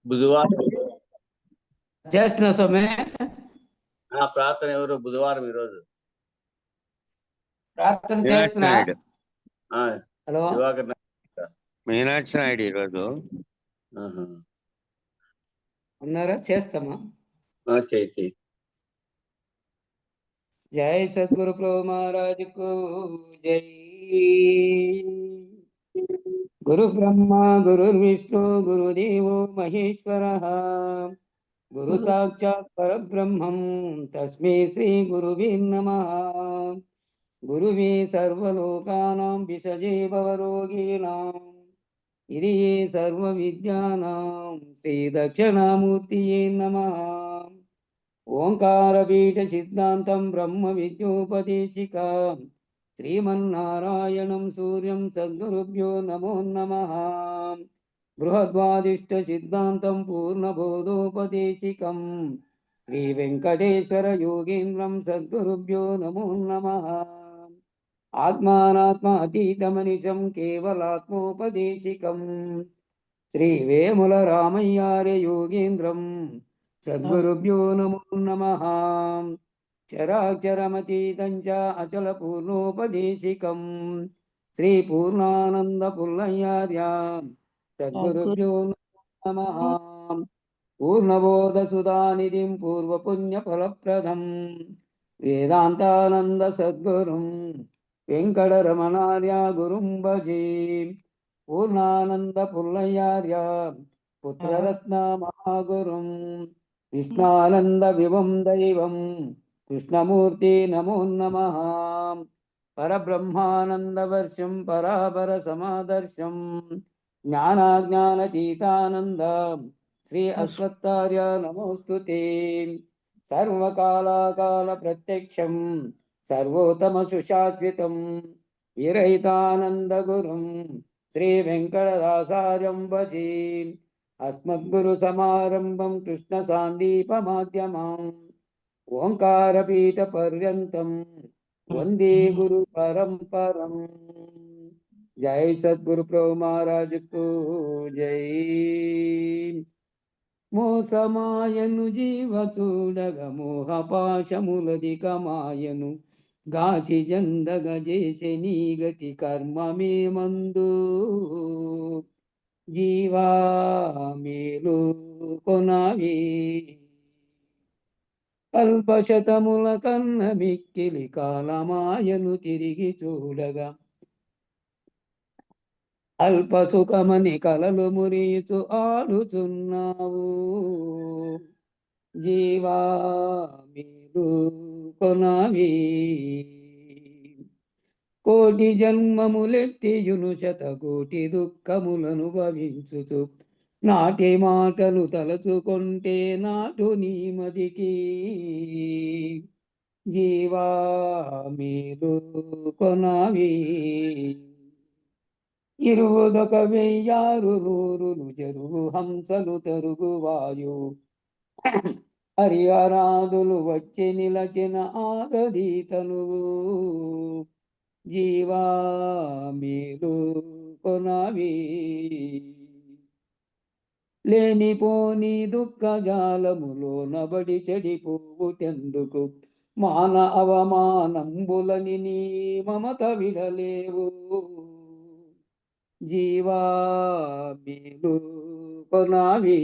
బుధవారం చేస్తున్నా స్వామి. ప్రార్థన ఎవరు బుధవారం ఈరోజు ప్రార్థన చేస్తున్నా. హలో దివాకర్ మీనాక్షి నాయుడు ఈరోజు ఉన్నారా? చేస్తామా? చేయి. జై సద్గురు ప్రభు మహారాజుకు జై. గురు బ్రహ్మ గురు విష్ణు గురుదేవో మహేశ్వర గురు సాక్షాత్ పరబ్రహ్మం తస్మై శ్రీ గురువే నమః. గురువే సర్వలోకానాం విషజే భవరోగిణాం ఇది సర్వ విద్యానాం శ్రీ దక్షిణామూర్తియే నమః. ఓంకారపీఠ సిద్ధాంతం బ్రహ్మ విద్యోపదేశికాం శ్రీమన్నారాయణం సూర్యం సద్గురుభ్యో నమో నమః. బృహద్వాదిష్ట సిద్ధాంతం పూర్ణబోధోపదేశికం శ్రీ వెంకటేశ్వర యోగేంద్రం సద్గురుభ్యో నమో నమః. ఆత్మానాత్మ అతీతమనిశం కేవలాత్మోపదేశికం శ్రీ వేముల రామయ్యార్య యోగేంద్రం సద్గురుభ్యో నమో నమః. చరాచరమతీతం చ అచల పూర్ణోపదేశికం శ్రీ పూర్ణానంద పుల్లయ్యార్య సద్గురుభ్యో నమో నమః. పూర్ణబోధ సుధానిధిం పూర్వపుణ్యఫలప్రదం వేదాంతానంద సద్గురుం వెంకటరమణార్య గురుం భజే. పూర్ణానంద పుల్లయ్యార్య పుత్రరత్న మహాగురుం కృష్ణానంద విభం దైవం కృష్ణమూర్తి నమో నమః. పరబ్రహ్మానంద వర్షం పరాపర సమాదర్శం జ్ఞానాజ్ఞానతీతానంద శ్రీ అశ్వత్థార్య నమోస్తుతే. సర్వకాలాకాల ప్రత్యక్షం సర్వోత్తమ సుశాశ్వతం విరహితానంద గురుం శ్రీ వెంకటదాసార్యం భజే. అస్మద్గురు సమారంభం కృష్ణ సాందీప మాధ్యమం ఓంకారపీఠ పర్యంతం వందే గురు పరంపరం. జై సద్గురు ప్రభు మహారాజుకు జై. మోసమాయను జీవ చూడగ మోహపాశములధికమాయను గాసి జందగ చేసే నీ గతి కర్మమే మందు. జీవా మేలు కొనవి అల్పశతముల కన్న మిక్కిలి కాలమాయను తిరిగి చూడగా అల్ప సుఖమని కలలు మురిచు ఆడుచున్నావు. జీవా మీరు కొనవి కోటి జన్మములెత్తియును శతకోటి దుఃఖములను భవించుచు నాటి మాటలు తలచుకుంటే నాటు నీ మదికి. జీవా మీరు కొనవి ఇరువుదొక వెయ్యారు రూరులు చెరువు హంసలు తరుగు వాయు హరిహరాదులు వచ్చి నిలచిన ఆగదీతనువు. జీవా మీరు కొనవి లేనిపోని దుఃఖజాలములో నబడి చెడిపోవుటెందుకు మాన అవమానంబులని నీ మమత విడలేవు. జీవా మీరు కొనవి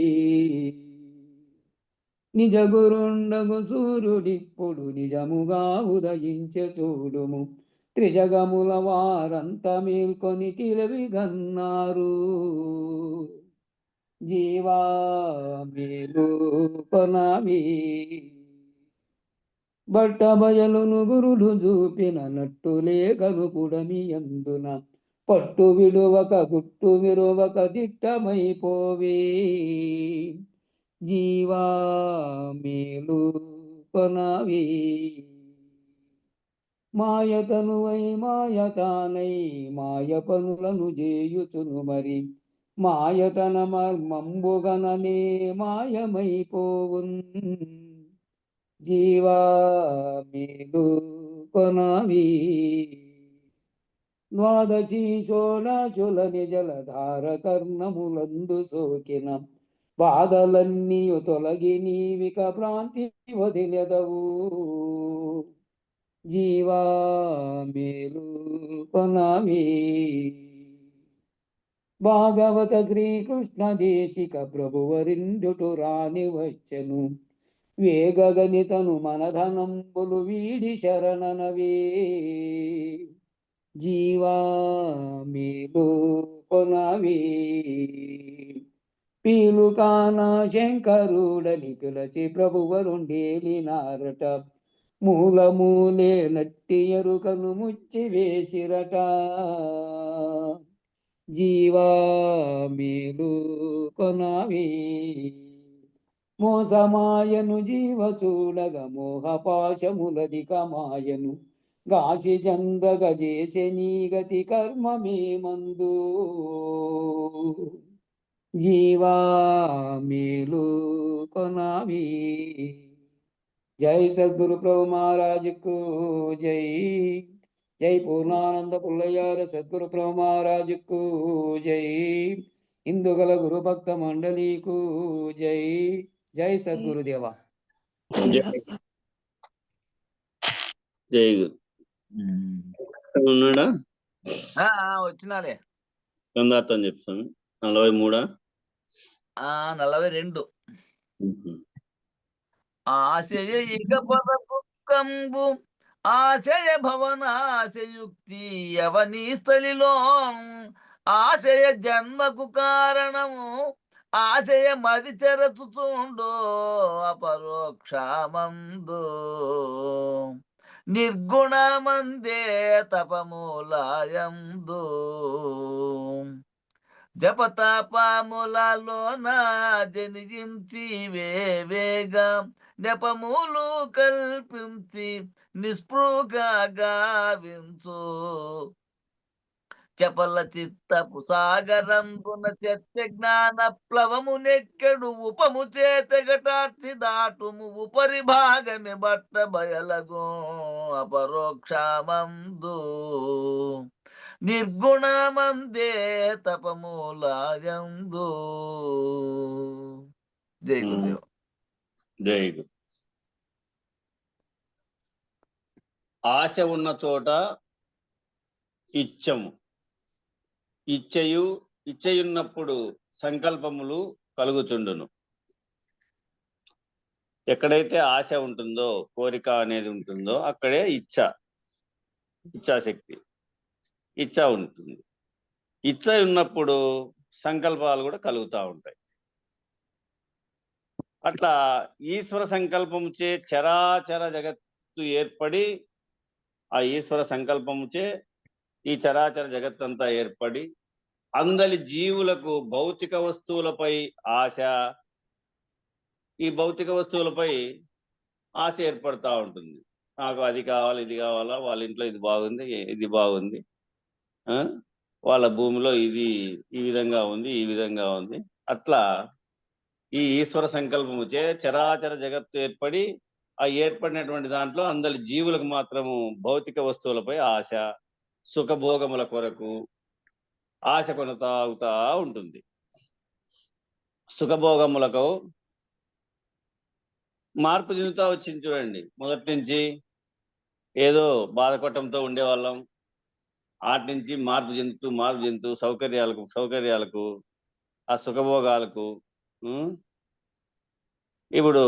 నిజ గురుండగు సూర్యుడిప్పుడు నిజముగా ఉదయించే చూడుము. త్రిజగముల వారంత మేల్కొని తిలవిగన్నారు. జీవా మేలు కొనవి బట్ట బయలును గురుడు చూపిన నట్టులే కనుపుడమి అందున పట్టు విడువక గుట్టు విరువక దిట్టమైపోవే. జీవా మేలు కొనవి మాయతనువై మాయతానై మాయ పనులను చేయుచును మరి మాయతన మర్మంబుగననే మాయమైపోవున్. జీవా మేలు కొనవి ద్వాదశీ షోడాచుల నిజలధార కర్ణములందు సోకిన బాధలన్నీ తొలగి నీవిక భ్రాంతి వదిలెదవు. జీవా మేలు కొనవి. భాగవత శ్రీకృష్ణ దేశిక ప్రభువరిందుటు రాని వచ్చెను. వేగగనితను మనధనంబులు వీడి శరణనవే. జీవా మేలు కొనవి. పీలుకాన శంకరుడని పిలచి ప్రభువరుండేలినారట. మూలమూలే నట్టి ఎరుకను ముచ్చి వేసిరట. జీవా మేలు కొనవి. మోసమాయను జీవ చూడగ మోహపాశములధిక మాయను. గాసి చందగ చేసే నీ గతి కర్మమే మందు. జీవా మేలు కొనవి. జై సద్గురు ప్రభు మహారాజుకు జై. జై పూర్ణానంద పుల్లయ్యార సద్గురు ప్రభు మహారాజుకు జై. ఇందుగల గురు భక్త మండలికు జై. జై సద్గురుదేవ. జై గురు. ఉన్నాడా? వచ్చినాలే. కందార్థం చెప్తాను. 43. 42. ఆశయ ఇక పదకంబు ఆశయ భవనాశయుక్తి అవని స్థలిలో ఆశయ జన్మకు కారణము ఆశయ మది చెరచుతుండో అపరోక్షమందు నిర్గుణమందే తపమూలాయందు జపతాపములలోన జనించి వేవేగా నెపములు కల్పించి నిస్పృహగా గావించు చపల చిత్తపు సాగరంబున చర్చ జ్ఞాన ప్లవము నెక్కెడు ఉపము చేతగటార్చి దాటుము ఉపరి భాగమే బట్ట బయలగు అపరోక్షమందు నిర్గుణమందే తపమూలాయందు. జై గురుదేవ. జై గురు. ఆశ ఉన్న చోట ఇచ్చము. ఇచ్చయున్నప్పుడు సంకల్పములు కలుగుచుండును. ఎక్కడైతే ఆశ ఉంటుందో, కోరిక అనేది ఉంటుందో అక్కడే ఇచ్ఛాశక్తి, ఇచ్చ ఉంటుంది. ఇచ్చ ఉన్నప్పుడు సంకల్పాలు కూడా కలుగుతూ ఉంటాయి. అట్లా ఈశ్వర సంకల్పముచే చరాచర జగత్తు ఏర్పడి, ఆ ఈశ్వర సంకల్పముచే ఈ చరాచర జగత్తంతా ఏర్పడి అందరి జీవులకు భౌతిక వస్తువులపై ఆశ, ఈ భౌతిక వస్తువులపై ఆశ ఏర్పడతా ఉంటుంది. నాకు అది కావాలి, ఇది కావాలా, వాళ్ళ ఇంట్లో ఇది బాగుంది, ఇది బాగుంది, వాళ్ళ భూమిలో ఇది ఈ విధంగా ఉంది, ఈ విధంగా ఉంది. అట్లా ఈ ఈశ్వర సంకల్పముచే చరాచర జగత్తు ఏర్పడి, ఆ ఏర్పడినటువంటి దాంట్లో అందరి జీవులకు మాత్రము భౌతిక వస్తువులపై ఆశ, సుఖభోగముల కొరకు ఆశ కొనసాగుతా ఉంటుంది. సుఖభోగములకు మార్పు చెందుతా వచ్చింది చూడండి. మొదటి నుంచి ఏదో బాధపడటంతో ఉండేవాళ్ళం, వాటి నుంచి మార్పు చెందుతూ సౌకర్యాలకు ఆ సుఖభోగాలకు ఇప్పుడు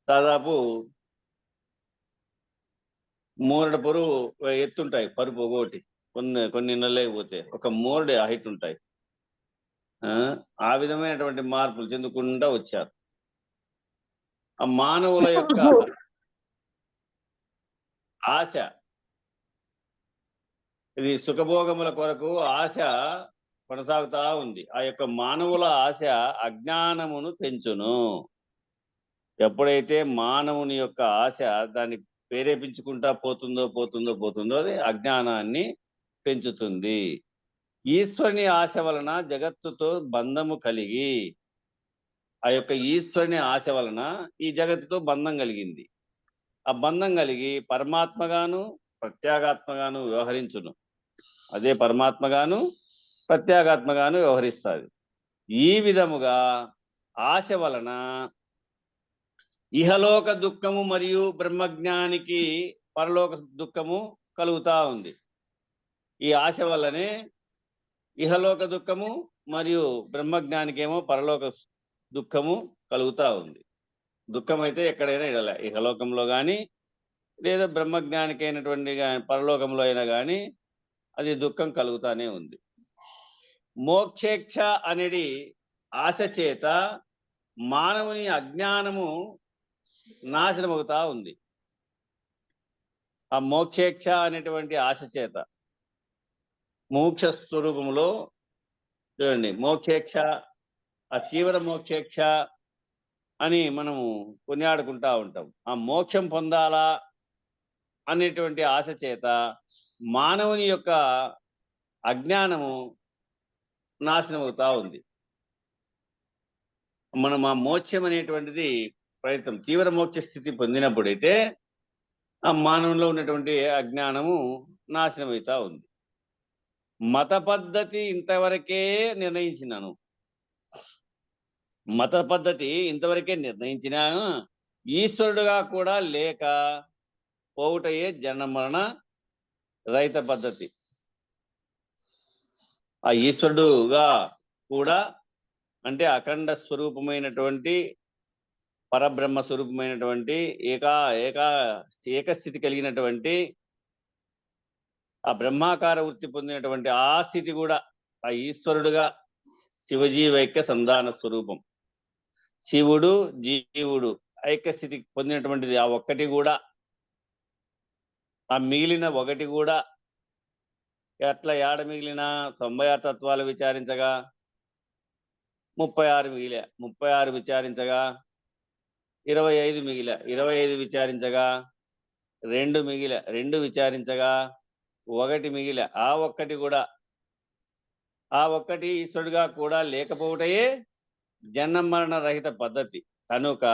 దాదాపు మూరడు పొరుగు ఎత్తుంటాయి, పరుపు ఒకటి కొన్ని నెలలేకపోతే ఒక మోరడి హైట్ ఉంటాయి. ఆ విధమైనటువంటి మార్పులు చెందుకుండా వచ్చారు. ఆ మానవుల యొక్క ఆశ, ఇది సుఖభోగముల కొరకు ఆశ కొనసాగుతా ఉంది. ఆ యొక్క మానవుల ఆశ అజ్ఞానమును పెంచును. ఎప్పుడైతే మానవుని యొక్క ఆశ దాన్ని ప్రేరేపించుకుంటా పోతుందో అది అజ్ఞానాన్ని పెంచుతుంది. ఈశ్వరుని ఆశ వలన జగత్తుతో బంధము కలిగి, ఆ యొక్క ఈశ్వరుని ఆశ వలన ఈ జగత్తుతో బంధం కలిగింది. ఆ బంధం కలిగి పరమాత్మగాను ప్రత్యేగాత్మగాను వ్యవహరించును. అదే పరమాత్మగాను ప్రత్యేగాత్మగాను వ్యవహరిస్తుంది. ఈ విధముగా ఆశ వలన ఇహలోక దుఃఖము మరియు బ్రహ్మజ్ఞానికి పరలోక దుఃఖము కలుగుతా ఉంది. ఈ ఆశ వల్లనే ఇహలోక దుఃఖము మరియు బ్రహ్మజ్ఞానికేమో పరలోక దుఃఖము కలుగుతా ఉంది. దుఃఖం అయితే ఎక్కడైనా ఇడలే, ఇహలోకంలో కానీ లేదా బ్రహ్మజ్ఞానికి అయినటువంటి పరలోకంలో అయినా కానీ అది దుఃఖం కలుగుతానే ఉంది. మోక్షేచ్ఛ అనేది ఆశ చేత మానవుని అజ్ఞానము నాశనమవుతా ఉంది. ఆ మోక్షేచ్ఛ అనేటువంటి ఆశ చేత మోక్ష స్వరూపంలో చూడండి, మోక్షేచ్ఛ, ఆ తీవ్ర మోక్షేచ్ఛ అని మనము కొనియాడుకుంటా ఉంటాం. ఆ మోక్షం పొందాలా అనేటువంటి ఆశ చేత మానవుని యొక్క అజ్ఞానము నాశనమవుతా ఉంది. మనం ఆ మోక్షం అనేటువంటిది ప్రయత్నం, తీవ్ర మోక్ష స్థితి పొందినప్పుడైతే ఆ మానవులో ఉన్నటువంటి అజ్ఞానము నాశనమవుతా ఉంది. మత పద్ధతి ఇంతవరకే నిర్ణయించినాను, మత పద్ధతి ఇంతవరకే నిర్ణయించినాను. ఈశ్వరుడుగా కూడా లేక పోవుటయే జన్మరణ రహిత పద్ధతి. ఆ ఈశ్వరుడుగా కూడా అంటే అఖండ స్వరూపమైనటువంటి పరబ్రహ్మ స్వరూపమైనటువంటి ఏకస్థితి కలిగినటువంటి ఆ బ్రహ్మాకార వృత్తి పొందినటువంటి ఆ స్థితి కూడా ఆ ఈశ్వరుడుగా శివజీవైక్య సంధాన స్వరూపం. శివుడు జీవుడు ఐక్యస్థితి పొందినటువంటిది ఆ ఒక్కటి కూడా, ఆ మిగిలిన ఒకటి కూడా ఎట్లా ఏడ మిగిలిన 96 తత్వాలు విచారించగా 36 మిగిలే, 36 విచారించగా 25 మిగిలే, 25 విచారించగా 2 మిగిలే, 2 విచారించగా 1 మిగిలే. ఆ ఒక్కటి కూడా, ఆ ఒక్కటి ఈశ్వరుడుగా కూడా లేకపోవటయే జన్మ మరణ రహిత పద్ధతి. కనుక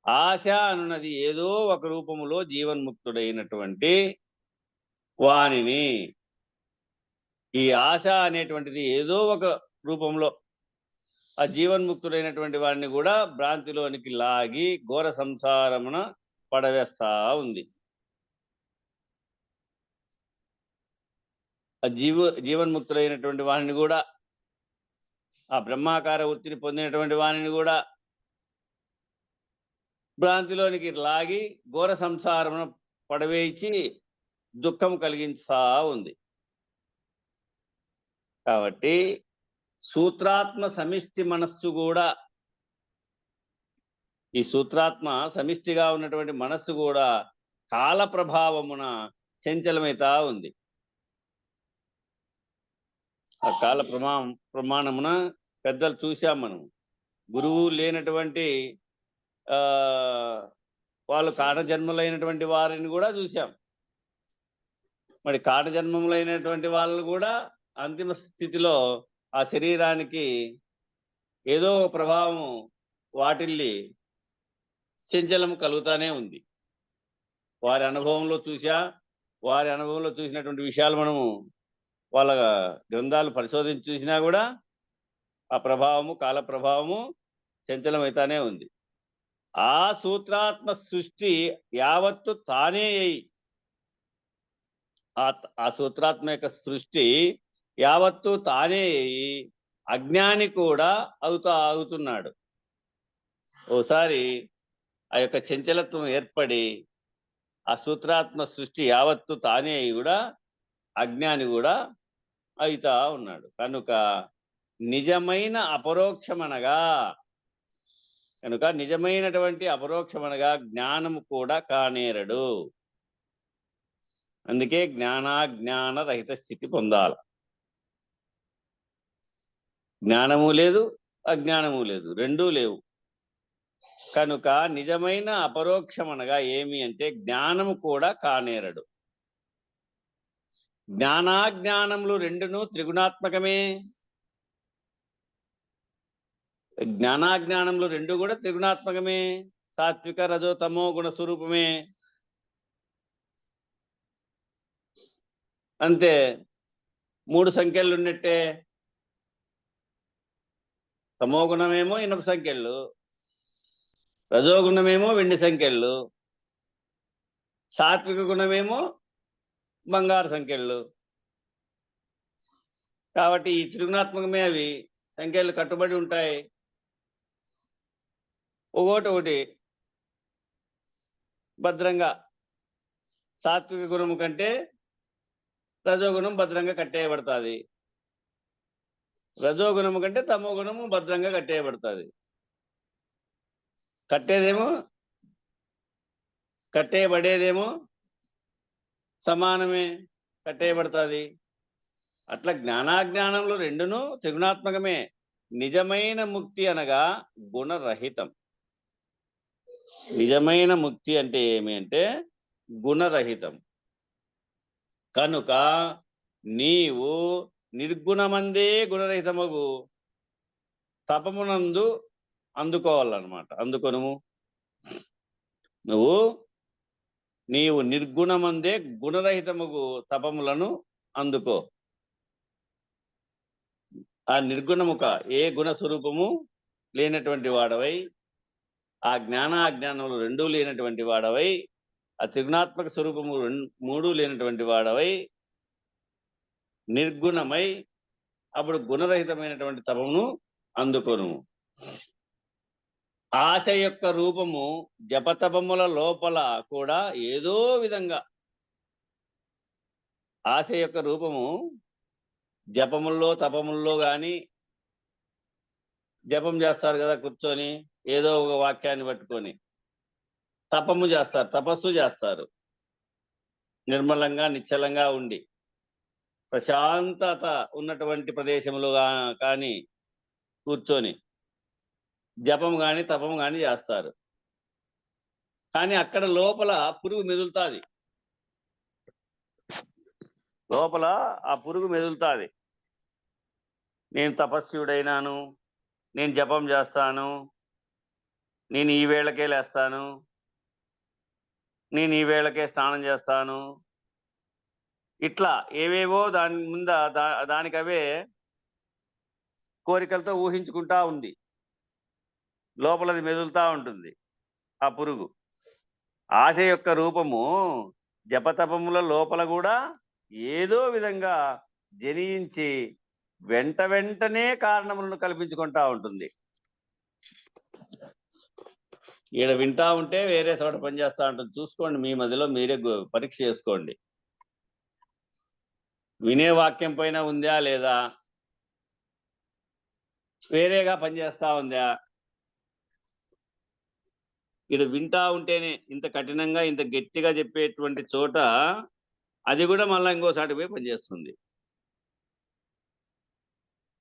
ఆశ అనున్నది ఏదో ఒక రూపములో జీవన్ముక్తుడైనటువంటి వానిని, ఈ ఆశ అనేటువంటిది ఏదో ఒక రూపంలో ఆ జీవన్ముక్తుడైనటువంటి వాడిని కూడా భ్రాంతిలోనికి లాగి ఘోర సంసారమున పడవేస్తా ఉంది. ఆ జీవన్ముక్తుడైనటువంటి వాడిని కూడా, ఆ బ్రహ్మాకార వృత్తిని పొందినటువంటి వాణిని కూడా భ్రాంతిలోనికి లాగి ఘోర సంసారమును పడవేయించి దుఃఖం కలిగిస్తా ఉంది. కాబట్టి సూత్రాత్మ సమిష్టి మనస్సు కూడా, ఈ సూత్రాత్మ సమిష్టిగా ఉన్నటువంటి మనస్సు కూడా కాల ప్రభావమున చంచలమైతా ఉంది. ఆ కాల ప్రమాణమున పెద్దలు చూశాం మనం. గురువు లేనటువంటి వాళ్ళు కారణజన్మలైనటువంటి వారిని కూడా చూశాం. మరి కారణజన్మములైనటువంటి వాళ్ళు కూడా అంతిమ స్థితిలో ఆ శరీరానికి ఏదో ప్రభావం వాటిల్లి చంచలము కలుగుతానే ఉంది. వారి అనుభవంలో చూసినటువంటి విషయాలు మనము వాళ్ళ గ్రంథాలు పరిశోధించి చూసినా కూడా ఆ ప్రభావము, కాల ప్రభావము చంచలమైతానే ఉంది. ఆ సూత్రాత్మ సృష్టి యావత్తు తానే అయి, ఆ సూత్రాత్మ యొక్క సృష్టి యావత్తు తానే అయి అజ్ఞాని కూడా అవుతున్నాడు. ఓసారి ఆ యొక్క చంచలత్వం ఏర్పడి ఆ సూత్రాత్మ సృష్టి యావత్తు తానే అయి కూడా అజ్ఞాని కూడా అవుతా ఉన్నాడు. కనుక నిజమైన అపరోక్షమనగా, నిజమైనటువంటి అపరోక్షమనగా జ్ఞానము కూడా కానేరడు. అందుకే జ్ఞానాజ్ఞాన రహిత స్థితి పొందాలి. జ్ఞానము లేదు, అజ్ఞానము లేదు, రెండూ లేవు. కనుక నిజమైన అపరోక్షమనగా ఏమి అంటే జ్ఞానము కూడా కానేరడు. జ్ఞానాజ్ఞానములు రెండును త్రిగుణాత్మకమే. జ్ఞానాజ్ఞానములు రెండు కూడా త్రిగుణాత్మకమే, సాత్విక రజో తమో గుణ స్వరూపమే. అంతే, 3 సంఖ్యలు ఉన్నట్టే. తమో గుణమేమో ఇనుప సంఖ్యలు, రజోగుణమేమో వెండి సంఖ్యలు, సాత్విక గుణమేమో బంగారు సంఖ్యలు. కాబట్టి ఈ త్రిగుణాత్మకమే అవి సంఖ్యలు కట్టుబడి ఉంటాయి. ఒకటి భద్రంగా సాత్విక గుణము కంటే రజోగుణం భద్రంగా కట్టేయబడుతుంది, రజోగుణము కంటే తమో గుణము భద్రంగా కట్టేయబడుతుంది. కట్టేయబడేదేమో సమానమే, కట్టేయబడుతుంది. అట్లా జ్ఞానాజ్ఞానములు రెండును త్రిగుణాత్మకమే. నిజమైన ముక్తి అనగా గుణరహితం. నిజమైన ముక్తి అంటే ఏమి అంటే గుణరహితం. కనుక నీవు నిర్గుణమందే గుణరహితమగు తపమునందు అందుకోవాలన్నమాట. అందుకొనుము. నీవు నిర్గుణమందే గుణరహితముగు తపములను అందుకో. ఆ నిర్గుణముక ఏ గుణ స్వరూపము లేనటువంటి వాడవై, ఆ అజ్ఞానములు రెండూ లేనటువంటి వాడవై, ఆ త్రిగుణాత్మక స్వరూపము మూడు లేనటువంటి వాడవై నిర్గుణమై అప్పుడు గుణరహితమైనటువంటి తపమును అందుకొను. ఆశ యొక్క రూపము జపతపముల లోపల కూడా ఏదో విధంగా, ఆశ యొక్క రూపము జపముల్లో తపముల్లో కానీ, జపం చేస్తారు కదా కూర్చొని ఏదో ఒక వాక్యాన్ని పట్టుకొని, తపము చేస్తారు, తపస్సు చేస్తారు, నిర్మలంగా నిశ్చలంగా ఉండి ప్రశాంతత ఉన్నటువంటి ప్రదేశంలో కానీ కూర్చొని జపం కానీ తపం కానీ చేస్తారు. కానీ అక్కడ లోపల పురుగు మెదులుతుంది, లోపల ఆ పురుగు మెదులుతుంది. నేను తపస్సుడైనాను, నేను జపం చేస్తాను, నేను ఈ వేళకే లేస్తాను, నేను ఈ వేళకే స్నానం చేస్తాను, ఇట్లా ఏవేవో దాని ముంద దానికవే కోరికలతో ఊహించుకుంటా ఉంది. లోపలది మెదులుతా ఉంటుంది ఆ పురుగు. ఆశ యొక్క రూపము జపతపముల లోపల కూడా ఏదో విధంగా జనించి వెంటనే కారణములను కల్పించుకుంటా ఉంటుంది. ఈడ వింటా ఉంటే వేరే చోట పనిచేస్తూ ఉంటుంది. చూసుకోండి, మీ మధ్యలో మీరే పరీక్ష చేసుకోండి. వినే వాక్యం పైన ఉందా లేదా, వేరేగా పనిచేస్తా ఉందా? ఇక్కడ వింటా ఉంటేనే ఇంత కఠినంగా ఇంత గట్టిగా చెప్పేటువంటి చోట అది కూడా మళ్ళీ ఇంకోసారి పోయి పనిచేస్తుంది,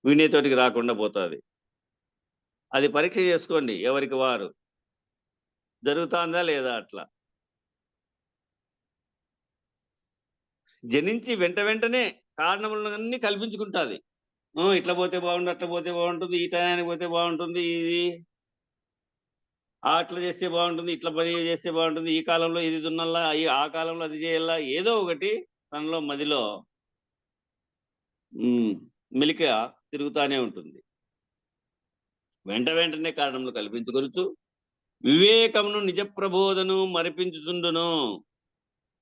వినేతోటికి రాకుండా పోతుంది. అది పరీక్ష చేసుకోండి, ఎవరికి వారు జరుగుతుందా లేదా. అట్లా జనించి వెంటనే కారణములను అన్ని కల్పించుకుంటుంది. ఇట్లా పోతే బాగుండు, అట్లా పోతే బాగుంటుంది, ఈ టయానికి పోతే బాగుంటుంది, ఇది అట్లా చేస్తే బాగుంటుంది, ఇట్లా పని చేస్తే బాగుంటుంది, ఈ కాలంలో ఇది దున్నల్లా, ఆ కాలంలో అది చేయాలా, ఏదో ఒకటి తనలో మదిలో మెలిక తిరుగుతానే ఉంటుంది. వెంటనే కారణములు కల్పించుకొనుచు వివేకమును నిజ ప్రబోధను మరిపించుతుండును.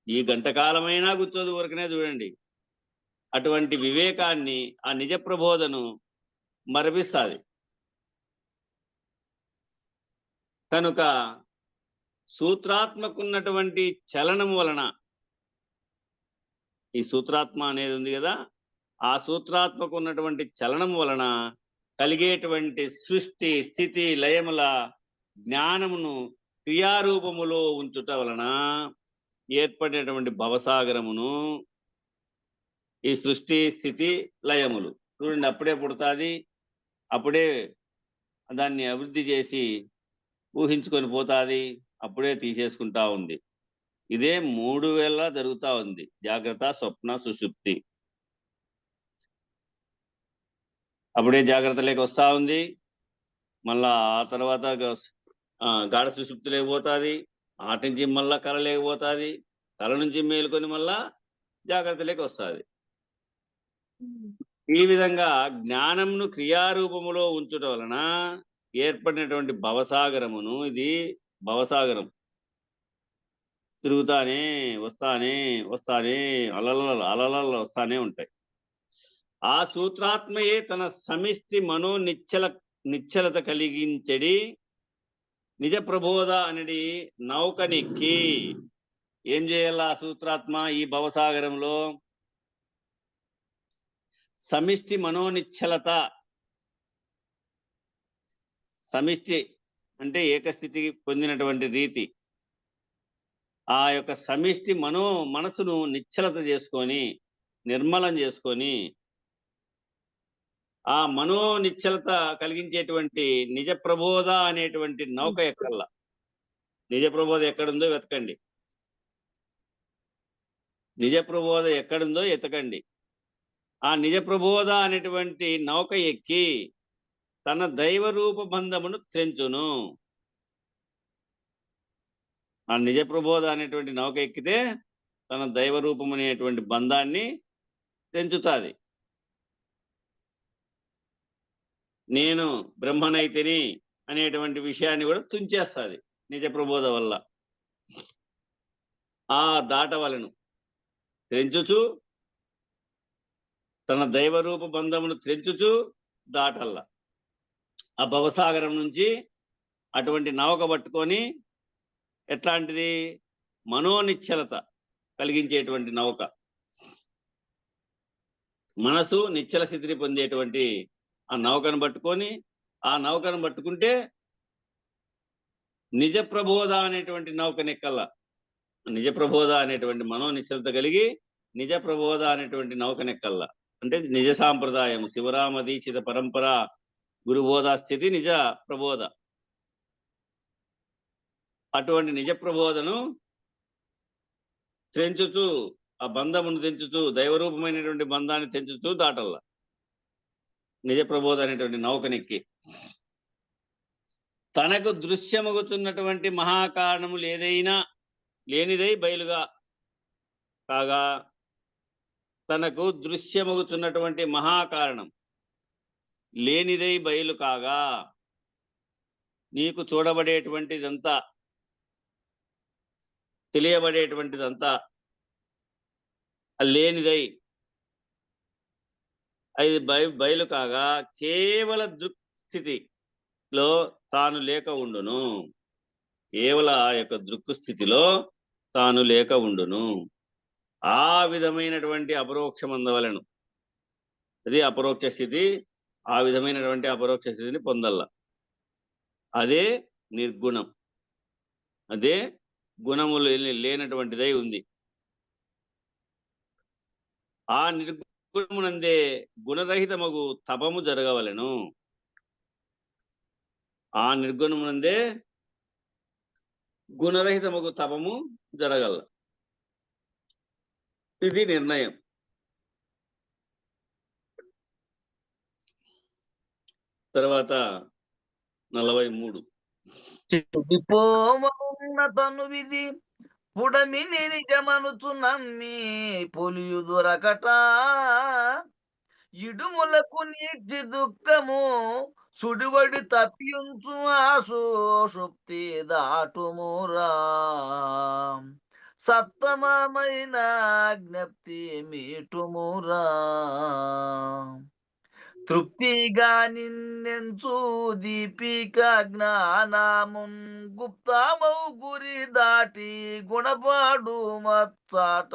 ఈ గంటకాలమైనా కూర్చోదు, ఊరకనే చూడండి. అటువంటి వివేకాన్ని, ఆ నిజ ప్రబోధను మరపిస్తుంది. కనుక సూత్రాత్మకున్నటువంటి చలనం వలన, ఈ సూత్రాత్మ అనేది ఉంది కదా, ఆ సూత్రాత్మకు ఉన్నటువంటి చలనం వలన కలిగేటువంటి సృష్టి స్థితి లయముల జ్ఞానమును క్రియారూపములో ఉంచుట వలన ఏర్పడినటువంటి భవసాగరమును, ఈ సృష్టి స్థితి లయములు చూడండి, అప్పుడే పుడుతుంది, అప్పుడే దాన్ని అభివృద్ధి చేసి ఊహించుకొని పోతుంది, అప్పుడే తీసేసుకుంటా ఉంది. ఇదే 3 వేళ జరుగుతూ ఉంది, జాగ్రత్త, స్వప్న, సుషుప్తి. అప్పుడే జాగ్రత్తలోకి వస్తూ ఉంది, మళ్ళా ఆ తర్వాత గాఢ సుషుప్తి లేకపోతుంది, ఆటి నుంచి మళ్ళా కళ లేకపోతుంది, కళ నుంచి మేలుకొని మళ్ళా జాగ్రత్తలోకి వస్తుంది. ఈ విధంగా జ్ఞానంను క్రియారూపములో ఉంచుట వలన ఏర్పడినటువంటి భవసాగరమును, ఇది భవసాగరం, తిరుగుతానే వస్తానే వస్తానే అలలలు వస్తానే ఉంటాయి. ఆ సూత్రాత్మయే తన సమిష్టి మనో నిశ్చలత కలిగించడి నిజ ప్రబోధ అనేది నౌకనిక్కి ఏం చేయాల? ఆ సూత్రాత్మ ఈ భవసాగరంలో సమిష్టి మనోనిశ్చలత, సమిష్టి అంటే ఏకస్థితి పొందినటువంటి రీతి, ఆ యొక్క సమిష్టి మనసును నిశ్చలత చేసుకొని, నిర్మలం చేసుకొని, ఆ నిశ్చలత కలిగించేటువంటి నిజ ప్రబోధ అనేటువంటి నౌక ఎక్కల్లా. నిజ ప్రబోధ ఎక్కడుందో వెతకండి, నిజ ప్రబోధ ఎక్కడుందో ఎతకండి. ఆ నిజ ప్రబోధ అనేటువంటి నౌక ఎక్కి తన దైవ రూప బంధమును తెంచును. ఆ నిజ ప్రబోధ అనేటువంటి నౌక ఎక్కితే తన దైవ రూపం అనేటువంటి బంధాన్ని తెంచుతాది. నేను బ్రహ్మనైతిని అనేటువంటి విషయాన్ని కూడా తుంచేస్తుంది నిజ ప్రబోధ వల్ల. ఆ దాటవలను తెంచుచు, తన దైవరూప బంధమును తెంచుచు దాటల్లా. ఆ భవసాగరం నుంచి అటువంటి నౌక పట్టుకొని, ఎట్లాంటిది? మనోనిశ్చలత కలిగించేటువంటి నౌక, మనసు నిశ్చల స్థితిని పొందేటువంటి ఆ నౌకను పట్టుకొని, ఆ నౌకను పట్టుకుంటే నిజ ప్రబోధ అనేటువంటి నౌకనెక్కల్లా. నిజ ప్రబోధ అనేటువంటి మనోనిశ్చలత కలిగి నిజ ప్రబోధ అనేటువంటి నౌకనెక్కల్లా. అంటే నిజ సాంప్రదాయం, శివరామ దీక్షిత పరంపర గురుబోధ స్థితి నిజ ప్రబోధ. అటువంటి నిజ ప్రబోధను తెంచుతూ, ఆ బంధమును తెంచుతూ, దైవరూపమైనటువంటి బంధాన్ని తెంచుతూ దాటల్లా నిజ ప్రబోధ అనేటువంటి నౌకనెక్కి. తనకు దృశ్యమగుతున్నటువంటి మహాకారణము లేనిదై బయలుగా కాగా, తనకు దృశ్యమగుతున్నటువంటి మహాకారణం లేనిదై బయలు కాగా, నీకు చూడబడేటువంటిదంతా, తెలియబడేటువంటిదంతా లేనిదై అది బయలు కాగా కేవల దృక్స్థితిలో తాను లేక ఉండును. కేవల ఆ యొక్క దృక్కు స్థితిలో తాను లేక ఉండును. ఆ విధమైనటువంటి అపరోక్షం అందవలను. అది అపరోక్ష స్థితి. ఆ విధమైనటువంటి అపరోక్ష స్థితిని పొందల్ల. అదే నిర్గుణం, అదే గుణములు లేనటువంటిదై ఉంది. ఆ నిర్గుణమునందే గుణరహితమగు తపము జరగవలెను. ఆ నిర్గుణమునందే గుణరహితమగు తపము జరగల. ఇది నిర్ణయం. తర్వాత 43. తను విధి పుడమిని నిజమనుచు నమ్మి పొలియు దొరకట, ఇడుములకు నీర్చి దుఃఖము సుడివడి తప్పించు ఆశోషుప్తి దాటుమురా, సత్తమమైన జ్ఞప్తి మీటుమురా, తృప్తిగా నిన్నెంచు దీపిక జ్ఞానమున్ గుప్తమౌ గురి దాటి గుణపాడు మచ్చాట,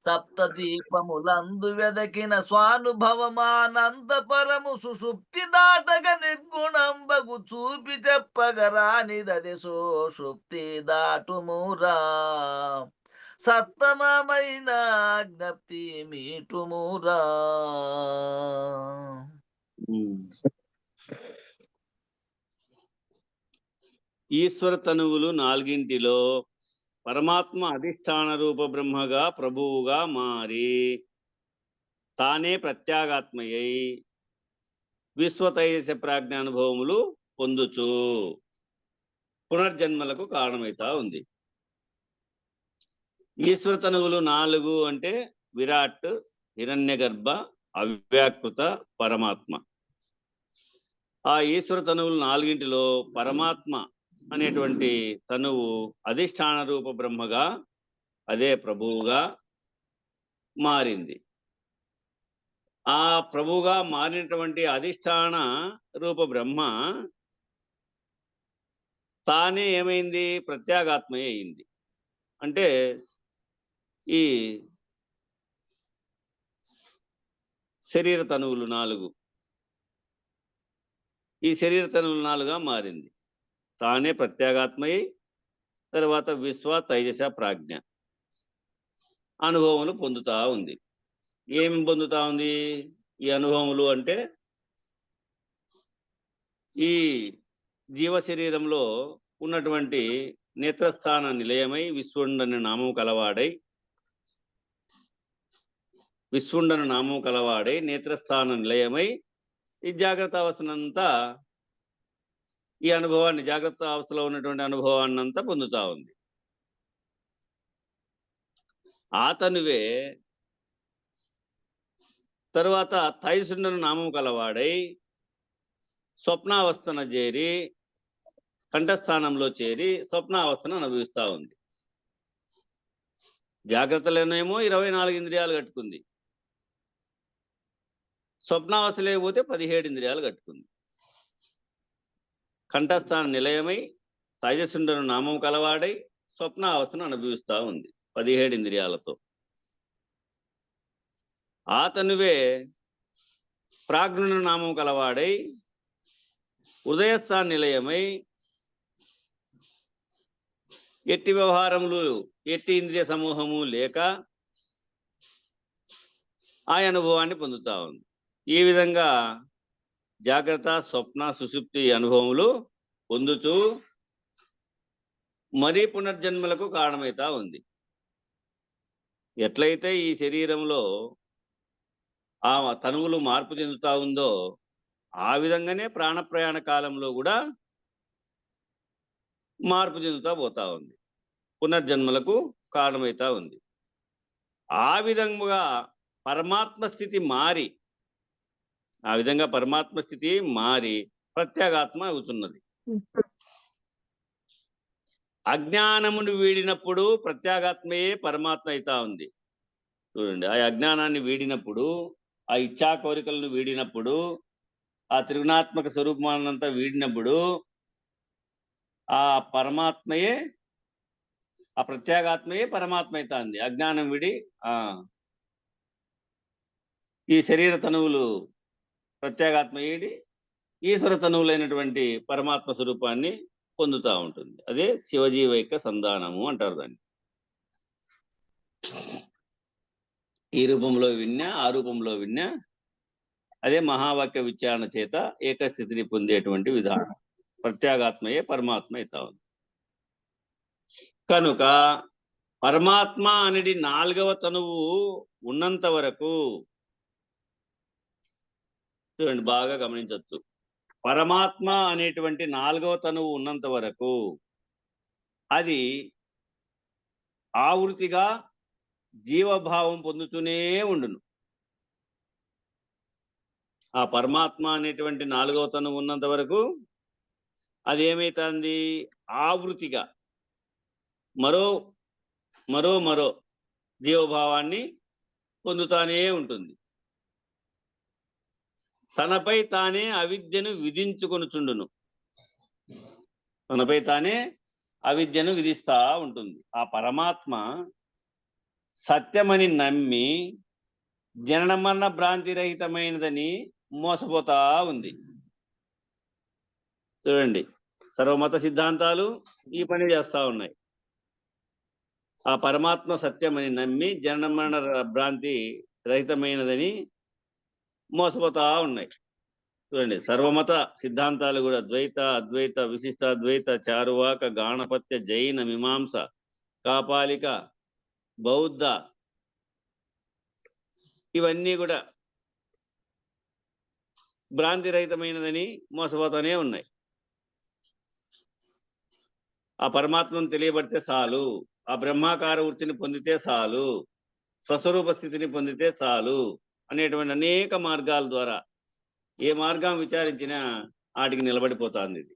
సప్తదీపములందు వెదకిన స్వానుభవమానంద పరము సుషుప్తి దాటగ నిర్గుణంబగు చూపి చెప్పగరానిదది సుషుప్తి దాటుమురా, సత్తమమైన జ్ఞప్తి మీటుమురా. ఈశ్వర తనువులు నాలుగింటిలో పరమాత్మ అధిష్టాన రూప బ్రహ్మగా ప్రభువుగా మారి తానే ప్రత్యాగాత్మయ్యై విశ్వతైజస ప్రాజ్ఞానుభవములు పొందుచు పునర్జన్మలకు కారణమైతా ఉంది. ఈశ్వర తనువులు 4 అంటే విరాట్, హిరణ్యగర్భ అవ్యాకృత పరమాత్మ. ఆ ఈశ్వర తనువులు నాలుగింటిలో పరమాత్మ అనేటువంటి తనువు అధిష్టాన రూప బ్రహ్మగా, అదే ప్రభువుగా మారింది. ఆ ప్రభువుగా మారినటువంటి అధిష్టాన రూప బ్రహ్మ తానే ఏమైంది? ప్రత్యేగాత్మయే అయింది. అంటే ఈ శరీర తనువులు 4, ఈ శరీర తనువులు 4గా మారింది. తానే ప్రత్యేగాత్మయ్యి తర్వాత విశ్వ తైజస ప్రాజ్ఞ అనుభవములు పొందుతా ఉంది. ఏమి పొందుతా ఉంది ఈ అనుభవములు అంటే? ఈ జీవ శరీరంలో ఉన్నటువంటి నేత్రస్థాన నిలయమై విశ్వండని నామం కలవాడై నేత్రస్థాన నిలయమై ఈ జాగ్రత్త అవస్థనంతా, ఈ అనుభవాన్ని, జాగ్రత్త అవస్థలో ఉన్నటువంటి అనుభవాన్నంతా పొందుతా ఉంది. ఆతనువే తరువాత తైసుండను నామం కలవాడై స్వప్నావస్థన చేరి కంఠస్థానంలో చేరి స్వప్నావస్థను అనుభవిస్తూ ఉంది. జాగ్రత్తలోనేమో 24 ఇంద్రియాలు కట్టుకుంది, స్వప్నావస్థ లేకపోతే 17 ఇంద్రియాలు కట్టుకుంది. కంఠస్థాన నిలయమై తైజసుండను నామం కలవాడై స్వప్నావస్థను అనుభవిస్తూ ఉంది 17 ఇంద్రియాలతో. ఆతనువే ప్రాజ్ఞున నామం కలవాడై ఉదయస్థాన నిలయమై ఎట్టి వ్యవహారములు, ఎట్టి ఇంద్రియ సమూహము లేక ఆ అనుభవాన్ని పొందుతా ఉంది. ఈ విధంగా జాగ్రత్త, స్వప్న, సుషుప్తి అనుభవములు పొందుతూ మరీ పునర్జన్మలకు కారణమవుతా ఉంది. ఎట్లయితే ఈ శరీరంలో ఆ తనువులు మార్పు చెందుతా ఉందో ఆ విధంగానే ప్రాణప్రయాణ కాలంలో కూడా మార్పు చెందుతా పోతా ఉంది, పునర్జన్మలకు కారణమవుతా ఉంది. ఆ విధంగా పరమాత్మ స్థితి మారి, ఆ విధంగా పరమాత్మ స్థితి మారి ప్రత్యేగాత్మ అవుతున్నది. అజ్ఞానమును వీడినప్పుడు ప్రత్యేగాత్మయే పరమాత్మ అవుతా ఉంది. చూడండి, ఆ అజ్ఞానాన్ని వీడినప్పుడు, ఆ ఇచ్ఛా కోరికలను వీడినప్పుడు, ఆ త్రిగుణాత్మక స్వరూపాన్నంతా వీడినప్పుడు ఆ పరమాత్మయే, ఆ ప్రత్యేగాత్మయే పరమాత్మ అవుతుంది. అజ్ఞానం విడి ఈ శరీర తనువులు ప్రత్యేగాత్మ వీడి ఈశ్వర తనువులైనటువంటి పరమాత్మ స్వరూపాన్ని పొందుతూ ఉంటుంది. అదే శివజీవైక సంధానము అంటారు దాన్ని. ఈ రూపంలో విన్నా, ఆ రూపంలో విన్నా అదే మహావాక్య విచారణ చేత ఏకస్థితిని పొందేటువంటి విధానం. ప్రత్యేగాత్మయే పరమాత్మ అవుతా ఉంది. కనుక పరమాత్మ అనేది 4వ తనువు ఉన్నంత వరకు, చూడండి బాగా గమనించవచ్చు, పరమాత్మ అనేటువంటి 4వ తనువు ఉన్నంత వరకు అది ఆవృతిగా జీవభావం పొందుతూనే ఉండును. ఆ పరమాత్మ అనేటువంటి 4వ తనువు ఉన్నంత వరకు అది ఏమైతుంది? ఆవృతిగా మరో మరో మరో జీవభావాన్ని పొందుతానే ఉంటుంది. తనపై తానే అవిద్యను విధించుకొనుచుండును, తనపై తానే అవిద్యను విధిస్తా ఉంటుంది. ఆ పరమాత్మ సత్యమని నమ్మి జనన మరణ భ్రాంతి రహితమైనదని మోసపోతా ఉంది. చూడండి, సర్వమత సిద్ధాంతాలు ఈ పని చేస్తా ఉన్నాయి. ఆ పరమాత్మ సత్యమని నమ్మి జనన మరణ భ్రాంతి రహితమైనదని మోసపోతా ఉన్నాయి. చూడండి, సర్వమత సిద్ధాంతాలు కూడా ద్వైత, అద్వైత, విశిష్టాద్వైత, చారువాక, గాణపత్య, జైన, మీమాంస, కాపాలిక, బౌద్ధ, ఇవన్నీ కూడా భ్రాంతి రహితమైనదని మోసపోతానే ఉన్నాయి. ఆ పరమాత్మను తెలియబడితే చాలు, ఆ బ్రహ్మాకార వృత్తిని పొందితే చాలు, స్వస్వరూప స్థితిని పొందితే చాలు అనేటువంటి అనేక మార్గాల ద్వారా ఏ మార్గం విచారించినా వాటికి నిలబడిపోతుంది ఇది.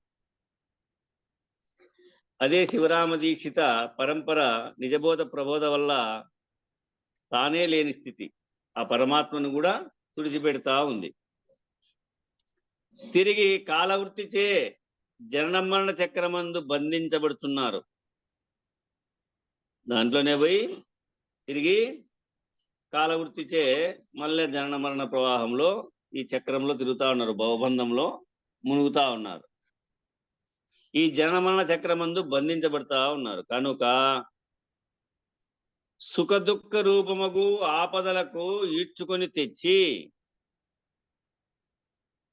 అదే శివరామ దీక్షిత పరంపర నిజబోధ ప్రబోధ వల్ల తానే లేని స్థితి ఆ పరమాత్మను కూడా తుడిచిపెడతా ఉంది. తిరిగి కాలవృత్తిచే జనన మరణ చక్రమందు బంధించబడుతున్నారు. దాంట్లోనే పోయి తిరిగి కాలవృత్తిచే మళ్ళీ జనన మరణ ప్రవాహంలో ఈ చక్రంలో తిరుగుతా ఉన్నారు, భవబంధంలో మునుగుతా ఉన్నారు. ఈ జనన మరణ చక్రమందు బంధించబడతా ఉన్నారు. కనుక సుఖ దుఃఖ రూపముగు ఆపదలకు ఈడ్చుకొని తెచ్చి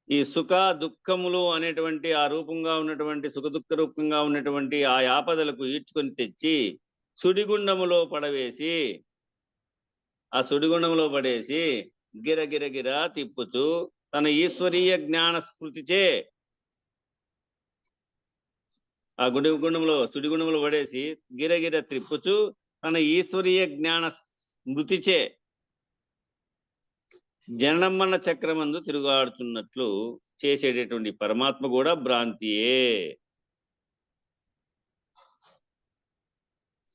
ఈ సుఖ దుఃఖములు అనేటువంటి ఆ రూపంగా ఉన్నటువంటి సుఖ దుఃఖ రూపంగా ఉన్నటువంటి ఆ ఆపదలకు ఈడ్చుకొని తెచ్చి సుడిగుండములో పడవేసి ఆ సుడిగుండములో పడేసి గిరగిరగిర తిప్పుచు తన ఈశ్వరీయ జ్ఞాన స్మృతిచే ఆ గుండంలో సుడిగుండంలో పడేసి గిరగిర త్రిప్పుచు తన ఈశ్వరీయ జ్ఞాన స్మృతిచే జనమరణ చక్రమందు తిరుగాడుతున్నట్లు చేసేటటువంటి పరమాత్మ కూడా భ్రాంతియే.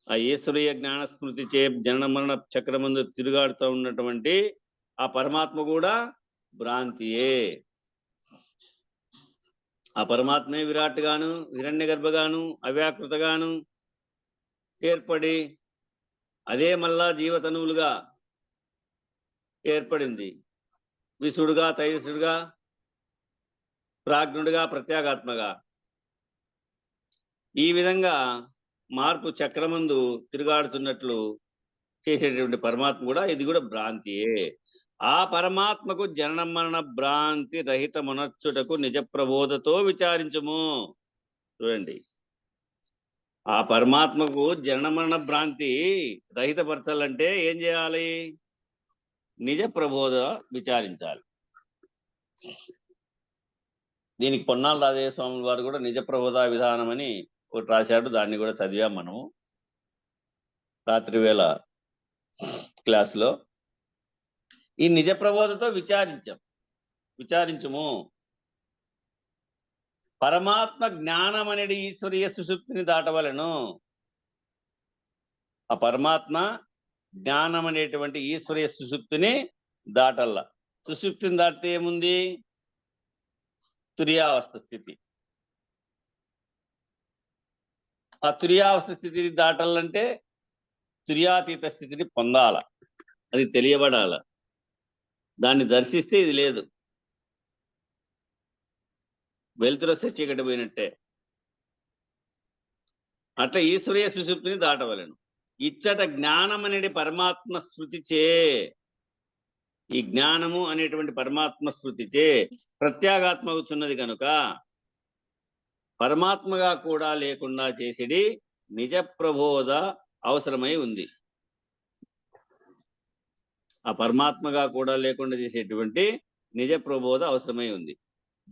ఆ ఈశ్వరీయ జ్ఞాన స్మృతిచే జనమరణ చక్రమందు తిరుగాడుతూ ఉన్నటువంటి ఆ పరమాత్మ కూడా భ్రాంతియే. ఆ పరమాత్మే విరాట్ గాను హిరణ్య గర్భగాను అవ్యాకృతగాను ఏర్పడి అదే మళ్ళా జీవతనువులుగా ఏర్పడింది. విసుడుగా తైజసుడుగా ప్రాజ్ఞుడిగా ప్రత్యేగాత్మగా ఈ విధంగా మార్పు చక్రమందు తిరుగాడుతున్నట్లు చేసేటటువంటి పరమాత్మ కూడా ఇది కూడా భ్రాంతియే. ఆ పరమాత్మకు జనన మరణ భ్రాంతి రహిత మనర్చుటకు నిజ ప్రబోధతో విచారించుము. చూడండి, ఆ పరమాత్మకు జనన మరణ భ్రాంతి రహితపరచాలంటే ఏం చేయాలి? నిజ ప్రబోధ విచారించాలి. దీనికి పొన్నాల రాజయ్య స్వామి వారు కూడా నిజ ప్రబోధ విధానం అని ఒకటి రాశాడు. దాన్ని కూడా చదివాం మనము రాత్రి వేళ క్లాసులో. ఈ నిజ ప్రబోధతో విచారించము. పరమాత్మ జ్ఞానం అనేది ఈశ్వరీయ సుషుప్తిని దాటవలను. ఆ పరమాత్మ జ్ఞానం అనేటువంటి ఈశ్వరీయ సుషుప్తిని దాటల్లా. సుషుప్తిని దాటితే ఏముంది? తుర్యావస్థ స్థితి. ఆ తుర్యావస్థ స్థితిని దాటాలంటే తుర్యాతీత స్థితిని పొందాల, అది తెలియబడాల. దాన్ని దర్శిస్తే ఇది లేదు, వెలుతురొస్తే చీకటి పోయినట్టే. అట్లా ఈశ్వరీయ సుషుప్తిని దాటవలను. ఇచ్చట జ్ఞానం అనేది పరమాత్మ స్మృతిచే, ఈ జ్ఞానము అనేటువంటి పరమాత్మ స్మృతిచే ప్రత్యేగాత్మ అవుతున్నది కనుక పరమాత్మగా కూడా లేకుండా చేసేది నిజ ప్రబోధ అవసరమై ఉంది. ఆ పరమాత్మగా కూడా లేకుండా చేసేటువంటి నిజ ప్రబోధ అవసరమై ఉంది.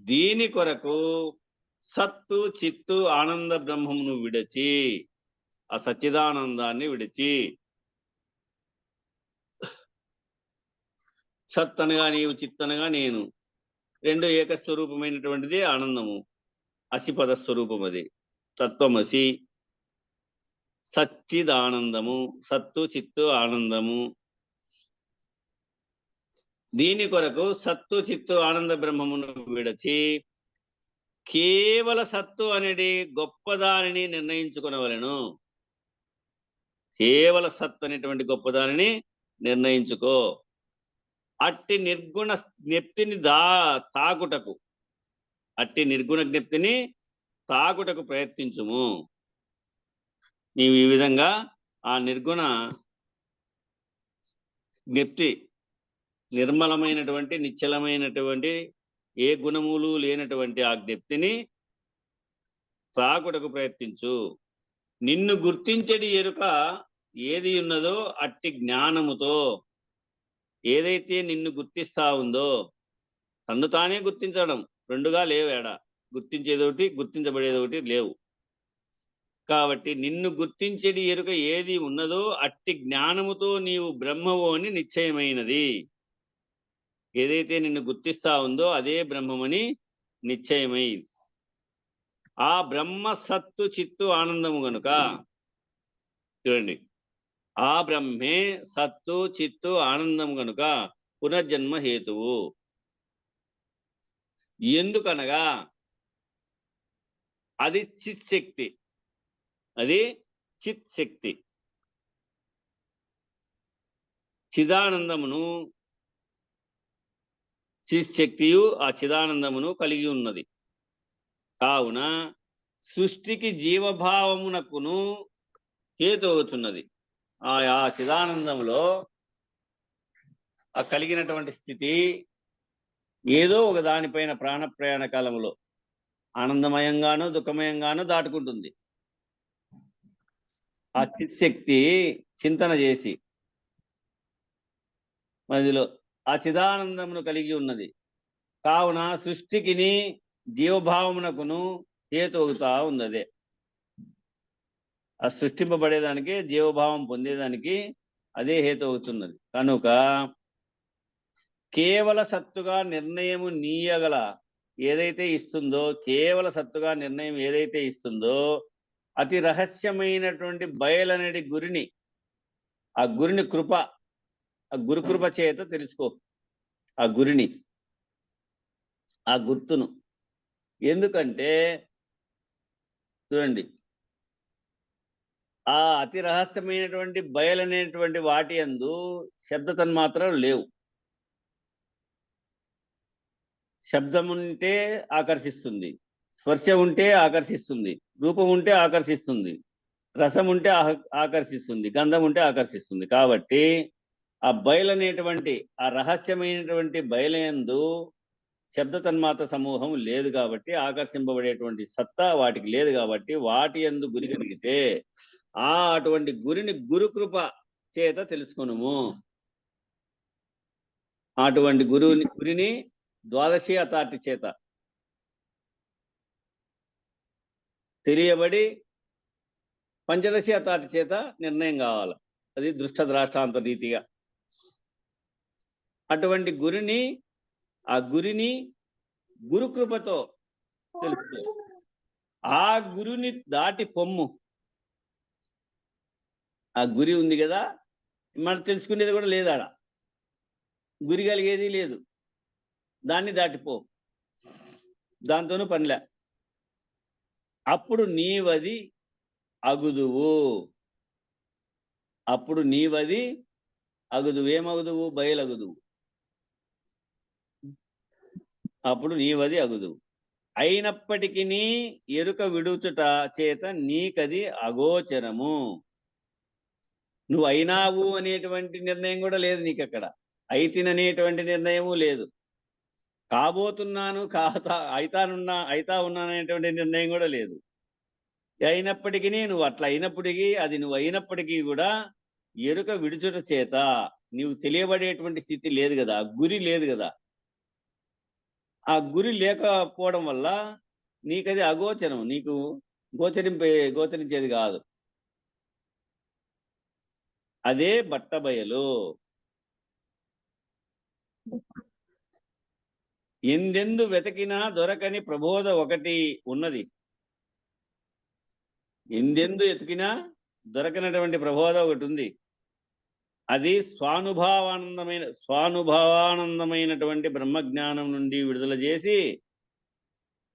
దీని కొరకు సత్తు చిత్తు ఆనంద బ్రహ్మమును విడిచి, ఆ సచ్చిదానందాన్ని విడిచి, సత్ అనగా నీవు, చిత్ అనగా నేను, రెండు ఏకస్వరూపమైనటువంటిది ఆనందము, అసిపద స్వరూపం. అది తత్వమసి, సచ్చిదానందము, సత్తు చిత్తు ఆనందము. దీని కొరకు సత్తు చిత్తు ఆనంద బ్రహ్మమును విడచి కేవల సత్తు అనేది గొప్పదానిని నిర్ణయించుకునవలెను. కేవల సత్ అనేటువంటి గొప్పదానిని నిర్ణయించుకో. అట్టి నిర్గుణ జ్ఞప్తిని తాకుటకు, అట్టి నిర్గుణ జ్ఞప్తిని తాకుటకు ప్రయత్నించుము. నీవు ఈ విధంగా ఆ నిర్గుణ జ్ఞప్తి, నిర్మలమైనటువంటి నిశ్చలమైనటువంటి ఏ గుణములు లేనటువంటి ఆ జ్ఞప్తిని తాకుటకు ప్రయత్నించు. నిన్ను గుర్తించడి ఎరుక ఏది ఉన్నదో అట్టి జ్ఞానముతో, ఏదైతే నిన్ను గుర్తిస్తా ఉందో, తన్ను తానే గుర్తించడం, రెండుగా లేవు. ఏడా గుర్తించేదొకటి గుర్తించబడేదొకటి లేవు. కాబట్టి నిన్ను గుర్తించేది ఎరుక ఏది ఉన్నదో అట్టి జ్ఞానముతో నీవు బ్రహ్మవు అని నిశ్చయమైనది. ఏదైతే నిన్ను గుర్తిస్తా ఉందో అదే బ్రహ్మమని నిశ్చయమైంది. ఆ బ్రహ్మ సత్తు చిత్తు ఆనందము గనుక చూడండి, ఆ బ్రహ్మే సత్తు చిత్తు ఆనందం గనుక పునర్జన్మ హేతువు. ఎందుకనగా అది చిత్ శక్తి, అది చిత్ శక్తి. చిదానందమును చిత్ శక్తియు ఆ చిదానందమును కలిగి ఉన్నది. కావున సృష్టికి జీవభావమునకును హేతు అవుతున్నది. ఆ చిదానందంలో ఆ కలిగినటువంటి స్థితి ఏదో ఒక దానిపైన ప్రాణ ప్రయాణ కాలంలో ఆనందమయంగానో దుఃఖమయంగానో దాటుకుంటుంది. ఆ చిత్శక్తి చింతన చేసి మదిలో ఆ చిదానందమును కలిగి ఉన్నది. కావున సృష్టికిని జీవభావమునకును హేతు అవుతా ఉన్నదే. ఆ సృష్టింపబడేదానికి జీవభావం పొందేదానికి అదే హేతు అవుతున్నది. కనుక కేవల సత్తుగా నిర్ణయము నీయగల ఏదైతే ఇస్తుందో, కేవల సత్తుగా నిర్ణయం ఏదైతే ఇస్తుందో అతి రహస్యమైనటువంటి బయలనేటి గురిని, ఆ గురిని కృప, ఆ గురుకృప చేత తెలుసుకో. ఆ గురిని, ఆ గుర్తును. ఎందుకంటే చూడండి, ఆ అతి రహస్యమైనటువంటి బయలనేటువంటి వాటి యందు శబ్ద తన్మాత్రలు లేవు. శబ్దం ఉంటే ఆకర్షిస్తుంది, స్పర్శ ఉంటే ఆకర్షిస్తుంది, రూపం ఉంటే ఆకర్షిస్తుంది, రసం ఉంటే ఆకర్షిస్తుంది, గంధం ఉంటే ఆకర్షిస్తుంది. కాబట్టి ఆ బయలనేటువంటి ఆ రహస్యమైనటువంటి బయలయందు శబ్ద తన్మాత్ర సమూహం లేదు కాబట్టి ఆకర్షింపబడేటువంటి సత్తా వాటికి లేదు కాబట్టి వాటి యందు గురి కలిగితే అటువంటి గురిని గురుకృప చేత తెలుసుకొనుము. అటువంటి గురిని ద్వాదశి అథారిటీ చేత తెలియబడి పంచదశి అథారిటీ చేత నిర్ణయం కావాలి. అది దృష్ట ద్రాష్టాంత రీతిగా అటువంటి గురిని, ఆ గురిని గురుకృపతో తెలుసు. ఆ గురుని దాటి పొమ్ము. ఆ గురి ఉంది కదా, మనం తెలుసుకునేది కూడా లేదు. ఆడ గురి కలిగేది లేదు, దాన్ని దాటిపో, దాంతోనూ పనిలే. అప్పుడు నీవది అగుదువు. అప్పుడు నీవది అగుదువు. ఏమగుదువు? బయలగుదువు. అప్పుడు నీవది అగుదువు. అయినప్పటికీ ఎరుక విడుచుట చేత నీకది అగోచరము. నువ్వు అయినావు అనేటువంటి నిర్ణయం కూడా లేదు నీకు. అక్కడ అయితిననేటువంటి నిర్ణయము లేదు. కాబోతున్నాను, అయితా ఉన్నాననేటువంటి నిర్ణయం కూడా లేదు. అయినప్పటికీ నువ్వు అట్లా అయినప్పటికీ, అది నువ్వు అయినప్పటికీ కూడా ఎరుక విడుచుట చేత నీవు తెలియబడేటువంటి స్థితి లేదు కదా, గురి లేదు కదా. ఆ గురి లేకపోవడం వల్ల నీకది అగోచరం, నీకు గోచరించేది కాదు. అదే బట్టబయలు. ఎందెందు వెతకినా దొరకని ప్రబోధ ఒకటి ఉన్నది. ఎందెందు ఎతికినా దొరకనటువంటి ప్రబోధ ఒకటి ఉంది. అది స్వానుభవానందమైనటువంటి బ్రహ్మజ్ఞానం నుండి విడుదల చేసి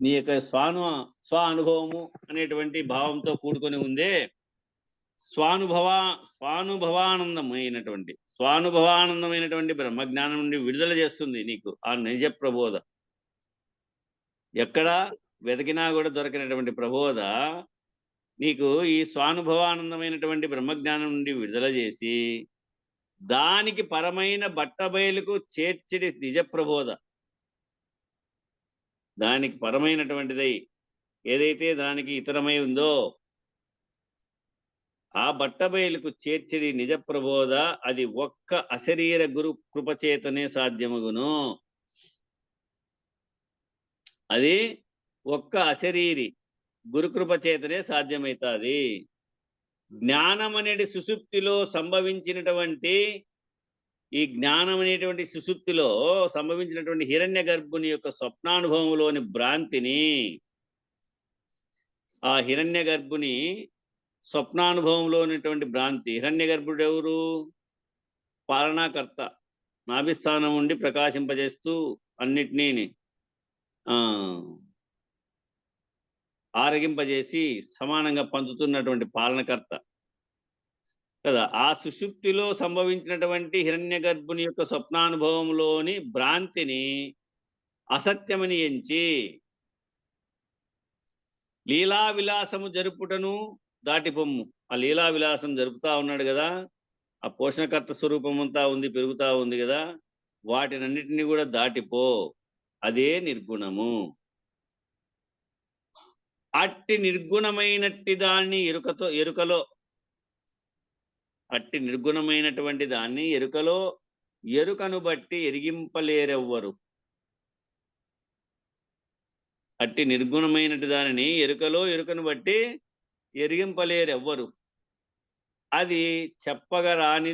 నీ యొక్క స్వ అనుభవము అనేటువంటి భావంతో కూడుకొని ఉందే స్వానుభవానందమైనటువంటి బ్రహ్మజ్ఞానం నుండి విడుదల చేస్తుంది నీకు ఆ నిజ ప్రబోధ. ఎక్కడ వెతికినా కూడా దొరకినటువంటి ప్రబోధ నీకు ఈ స్వానుభవానందమైనటువంటి బ్రహ్మజ్ఞానం నుండి విడుదల చేసి దానికి పరమైన బట్టబయలుకు చేర్చిడి నిజ ప్రబోధ. దానికి పరమైనటువంటిదై ఏదైతే దానికి ఇతరమై ఉందో ఆ బట్టబయలుకు చేర్చిడి నిజ ప్రబోధ అది ఒక్క అశరీర గురు కృపచేతనే సాధ్యమగును. అది ఒక్క అశరీరి గురుకృప చేతనే సాధ్యమవుతుంది. జ్ఞానం అనేది సుషుప్తిలో సంభవించినటువంటి ఈ జ్ఞానం అనేటువంటి సుషుప్తిలో సంభవించినటువంటి హిరణ్య గర్భుని యొక్క స్వప్నానుభవంలోని భ్రాంతిని, ఆ హిరణ్య గర్భుని స్వప్నానుభవంలో ఉన్నటువంటి భ్రాంతి, హిరణ్య గర్భుడు ఎవరు? పాలనాకర్త, నాభిస్థానం ఉండి ప్రకాశింపజేస్తూ అన్నిటినీ ఆరగింపజేసి సమానంగా పంచుతున్నటువంటి పాలనకర్త కదా. ఆ సుషుప్తిలో సంభవించినటువంటి హిరణ్య గర్భుని యొక్క స్వప్నానుభవంలోని భ్రాంతిని అసత్యమని ఎంచి లీలా విలాసము జరుపుటను దాటిపొమ్ము. ఆ లీలా విలాసం జరుపుతా ఉన్నాడు కదా, ఆ పోషణకర్త స్వరూపం అంతా ఉంది, పెరుగుతా ఉంది కదా, వాటినన్నిటిని కూడా దాటిపో, అదే నిర్గుణము. అట్టి నిర్గుణమైనట్టి దాన్ని ఎరుకలో అట్టి నిర్గుణమైనటువంటి దాన్ని ఎరుకను బట్టి ఎరిగింపలేరెవ్వరు. అట్టి నిర్గుణమైనటి దానిని ఎరుకను బట్టి ఎరిగింపలేరెవ్వరు. అది చెప్పగరాని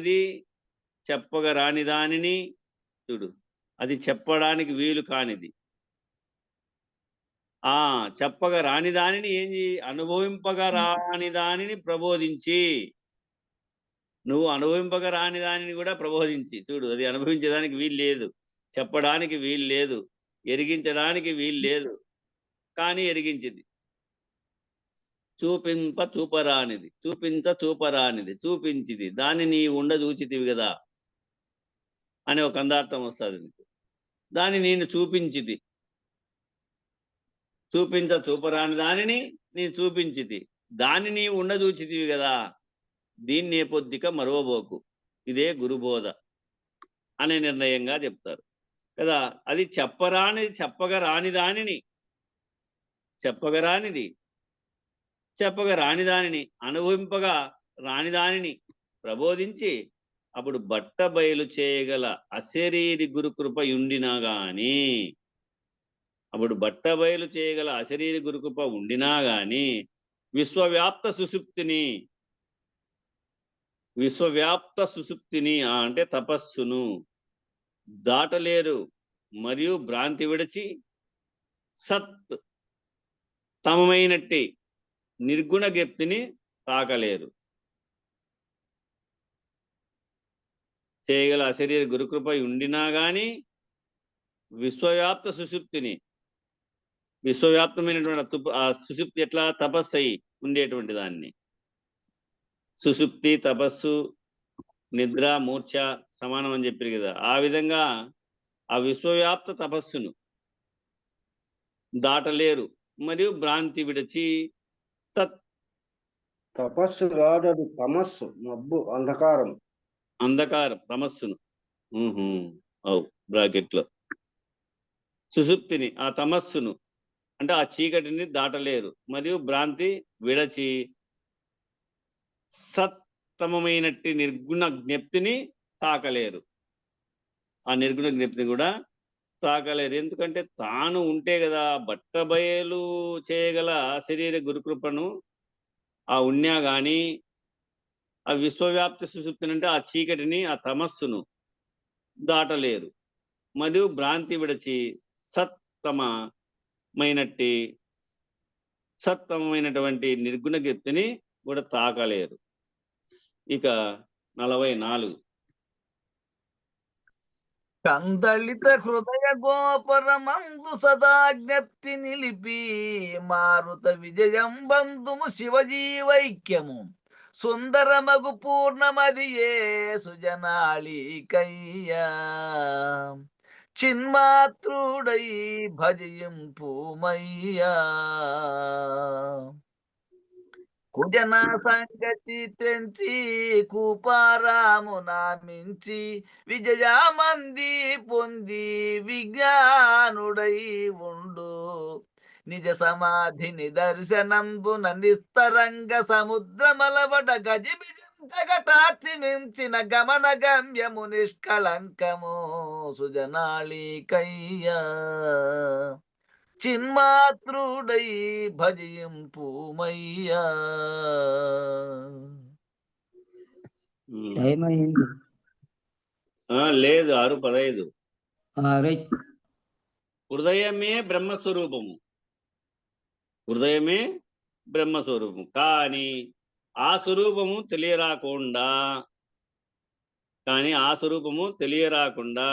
దానిని చూడు, అది చెప్పడానికి వీలు కానిది. చెప్పగా రాని దానిని అనుభవింపగా రాని దానిని ప్రబోధించి, నువ్వు అనుభవింపగా రాని దానిని కూడా ప్రబోధించి చూడు. అది అనుభవించడానికి వీలు లేదు, చెప్పడానికి వీలు లేదు, ఎరిగించడానికి వీలు లేదు, కానీ ఎరిగించింది. చూపరానిది, చూపించింది, దాన్ని నీ చూచితివి కదా అనే ఒక అందార్థం వస్తుంది నీకు. దాన్ని నేను చూపించింది, చూపరాని దానిని నేను చూపించింది, దాన్ని నీ చూచితివి కదా, దీన్నే పొద్దిక మరవబోకు, ఇదే గురుబోధ అనే నిర్ణయంగా చెప్తారు కదా. అది చెప్పగా రాని దానిని అనుభవింపగా రాని దానిని ప్రబోధించి అప్పుడు బట్ట బయలు చేయగల అశరీరి గురుకృప ఉండినా గాని, అప్పుడు బట్ట బయలు చేయగల అశరీరి గురుకృప ఉండినా గాని విశ్వవ్యాప్త సుషుప్తిని అంటే తపస్సును దాటలేరు, మరియు భ్రాంతి విడిచి సత్ తమమైనట్టి నిర్గుణ జ్ఞప్తిని తాకలేరు. చేయగల అశరీర గురుకృప ఉండినా గాని విశ్వవ్యాప్త సుషుప్తిని, విశ్వవ్యాప్తమైనటువంటి ఆ సుషుప్తి ఎట్లా తపస్సు అయి ఉండేటువంటి దాన్ని, సుషుప్తి తపస్సు నిద్ర మూర్ఛ సమానం అని చెప్పారు కదా, ఆ విధంగా ఆ విశ్వవ్యాప్త తపస్సును దాటలేరు, మరియు భ్రాంతి విడిచి తపస్సు కాదు, అది తమస్సు, మబ్బు, అంధకారం తమస్సును బ్రాకెట్లో సుషుప్తిని, ఆ తమస్సును అంటే ఆ చీకటిని దాటలేరు, మరియు భ్రాంతి విడచి సత్తమమైనట్టి నిర్గుణ జ్ఞప్తిని తాకలేరు. ఆ నిర్గుణ జ్ఞప్తిని కూడా తాకలేరు. ఎందుకంటే తాను ఉంటే కదా బట్టబయలు చేయగల శరీర గురుకృపను ఆ ఉన్నా గాని ఆ విశ్వవ్యాప్త సుషుప్తిని అంటే ఆ చీకటిని, ఆ తమస్సును దాటలేరు, మరియు భ్రాంతి విడచి సత్తమమైనటువంటి నిర్గుణ జ్ఞప్తిని కూడా తాకలేరు. ఇక 44 కందళిత హృదయ గోపరమందు సదా జ్ఞప్తి నిలిపి మారుత విజయం బంధుము శివజీవైక్యము సుందరమగు పూర్ణమదియే సుజనాళికయ్యా చిన్మాతృడై భజయింపుమయ్యా కుజన సంగతి త్రెంచి కూపారాము నామించి విజయమంది పొంది విజ్ఞానుడై ఉండు నిజ సమాధి నిదర్శనంబున నిస్తరంగ సముద్రమలబడ గజిబిజంతగటార్చి మించిన గమన గమ్యము నిష్కళంకము సుజనాళికయ్యా చిన్మాతృడై భజింపుమయ్యా. టైం అయింది. లేదు 6:15. రైట్. హృదయమే బ్రహ్మస్వరూపము, హృదయమే బ్రహ్మస్వరూపం. కానీ ఆ స్వరూపము తెలియరాకుండా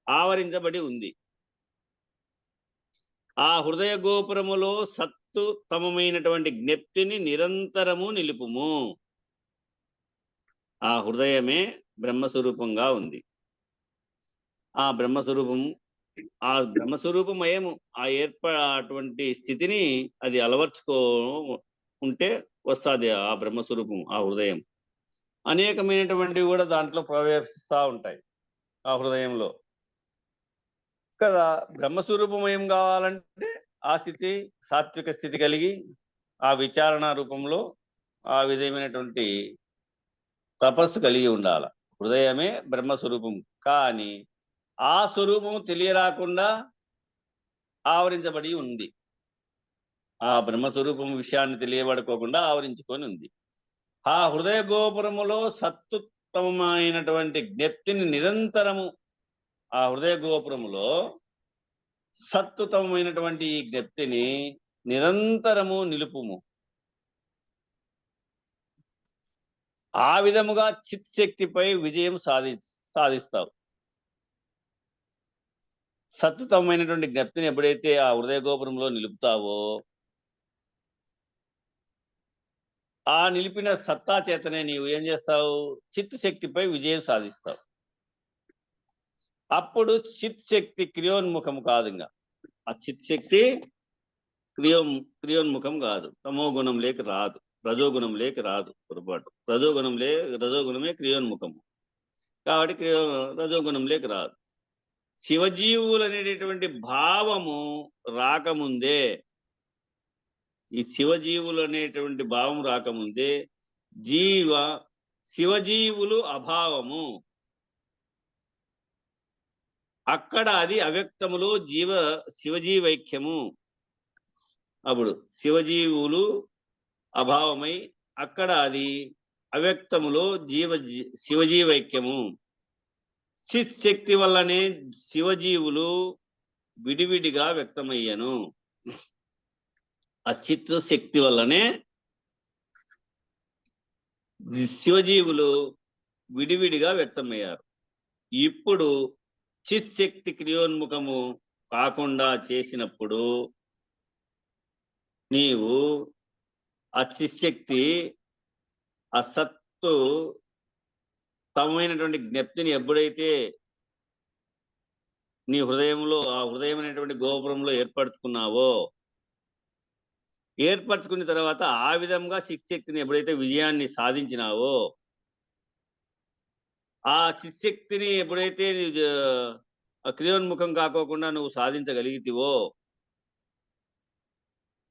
ఆవరించబడి ఉంది. ఆ హృదయ గోపురములో సత్తు తమమైనటువంటి జ్ఞప్తిని నిరంతరము నిలుపుము. ఆ హృదయమే బ్రహ్మస్వరూపంగా ఉంది. ఆ బ్రహ్మస్వరూపమయము అటువంటి స్థితిని అది అలవర్చుకో ఉంటే వస్తుంది ఆ బ్రహ్మస్వరూపం. ఆ హృదయం అనేకమైనటువంటివి కూడా దాంట్లో ప్రవేశిస్తూ ఉంటాయి ఆ హృదయంలో కదా. బ్రహ్మస్వరూపమయం కావాలంటే ఆ స్థితి సాత్విక స్థితి కలిగి ఆ విచారణ రూపంలో ఆ విధమైనటువంటి తపస్సు కలిగి ఉండాలి. హృదయమే బ్రహ్మస్వరూపం, కానీ ఆ స్వరూపము తెలియరాకుండా ఆవరించబడి ఉంది. ఆ బ్రహ్మస్వరూపం విషయాన్ని తెలియబడుకోకుండా ఆవరించుకొని ఉంది. ఆ హృదయ గోపురములో సత్తుత్తమమైనటువంటి జ్ఞప్తిని నిరంతరము, ఆ హృదయ గోపురములో సత్తుతమైనటువంటి ఈ జ్ఞప్తిని నిరంతరము నిలుపుము. ఆ విధముగా చిత్శక్తిపై విజయం సాధిస్తావు. సత్తుతమైనటువంటి జ్ఞప్తిని ఎప్పుడైతే ఆ హృదయ గోపురంలో నిలుపుతావో ఆ నిలిపిన సత్తా చేతనే నీవు ఏం చేస్తావు? చిత్తశక్తిపై విజయం సాధిస్తావు. అప్పుడు చిత్శక్తి క్రియోన్ముఖం కాదు. ఇంకా ఆ చిత్శక్తి క్రియోన్ముఖం కాదు. తమో గుణం లేక రాదు, రజోగుణం లేక రాదు. పొరపాటు. రజోగుణమే క్రియోన్ముఖము కాబట్టి రజోగుణం లేక రాదు. శివజీవులు అనేటటువంటి భావము రాకముందే, ఈ శివజీవులు అనేటువంటి భావం రాకముందే శివజీవులు అభావము. అక్కడ అది అవ్యక్తములో శివజీవైక్యము. అప్పుడు శివజీవులు అభావమై అక్కడ అది అవ్యక్తములో శివజీవైక్యము. చిత్శక్తి వల్లనే శివజీవులు విడివిడిగా వ్యక్తమయ్యను. ఆ చిత్ శక్తి వల్లనే శివజీవులు విడివిడిగా వ్యక్తమయ్యారు. ఇప్పుడు చిత్శక్తి క్రియోన్ముఖము కాకుండా చేసినప్పుడు నీవు ఆ చిత్శక్తి ఆ సత్తు తమైనటువంటి జ్ఞప్తిని ఎప్పుడైతే నీ హృదయంలో ఆ హృదయమైనటువంటి గోపురంలో ఏర్పరచుకున్న తర్వాత ఆ విధంగా చిత్శక్తిని ఎప్పుడైతే విజయాన్ని సాధించినావో, ఆ చిత్శక్తిని ఎప్పుడైతే క్రియోన్ముఖం కాకోకుండా నువ్వు సాధించగలిగితివో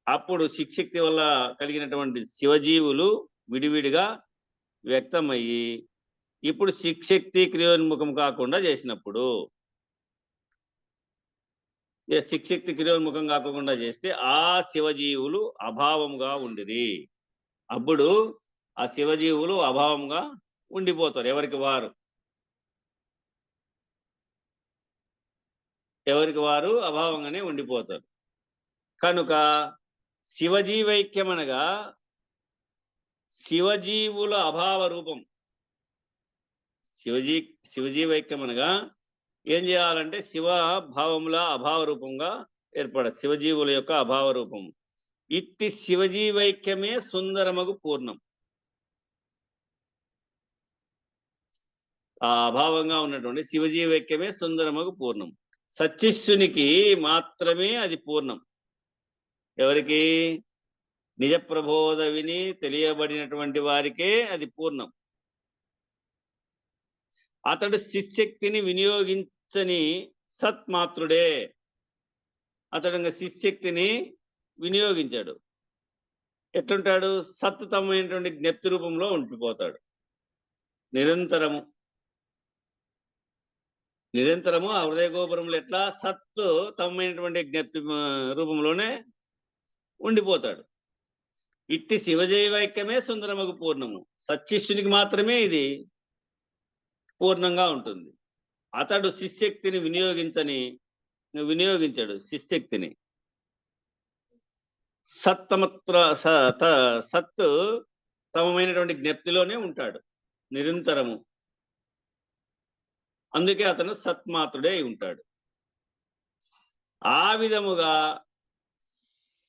అప్పుడు చిత్శక్తి వల్ల కలిగినటువంటి శివజీవులు విడివిడిగా వ్యక్తమయ్యి ఇప్పుడు చిత్శక్తి క్రియోన్ముఖం కాకుండా చేసినప్పుడు, చిత్శక్తి క్రియోన్ముఖం కాకుండా చేస్తే ఆ శివజీవులు అభావంగా ఉండిరి. అప్పుడు ఆ శివజీవులు అభావంగా ఉండిపోతారు. ఎవరికి వారు అభావంగానే ఉండిపోతారు. కనుక శివజీవైక్యం అనగా శివజీవుల అభావ రూపం. శివజీవైక్యం అనగా ఏం చేయాలంటే శివ భావముల అభావ రూపంగా శివజీవుల యొక్క అభావ రూపం. ఇట్టి శివజీవైక్యమే సుందరమగు పూర్ణం. ఆ అభావంగా ఉన్నటువంటి శివజీవైక్యమే సుందరమగు పూర్ణం. సచ్చిష్యునికి మాత్రమే అది పూర్ణం. ఎవరికి? నిజ ప్రబోధ విని తెలియబడినటువంటి వారికే అది పూర్ణం. అతడు శిశక్తిని వినియోగించని సత్మాత్రుడే. అతడు శిశక్తిని వినియోగించాడు. ఎట్లుంటాడు? సత్తుతమైనటువంటి జ్ఞప్తి రూపంలో ఉండిపోతాడు నిరంతరము. నిరంతరము ఆ హృదయ గోపురంలో ఎట్లా సత్తు తమైనటువంటి జ్ఞప్తి రూపంలోనే ఉండిపోతాడు. ఇట్టి శివజైవైక్యమే సుందరమగు పూర్ణము. సచ్చిష్యునికి మాత్రమే ఇది పూర్ణంగా ఉంటుంది. అతడు శిశక్తిని వినియోగించాడు. శిశక్తిని సత్తు తమమైనటువంటి జ్ఞప్తిలోనే ఉంటాడు నిరంతరము. అందుకే అతను సత్మాత్రుడే అయి ఉంటాడు. ఆ విధముగా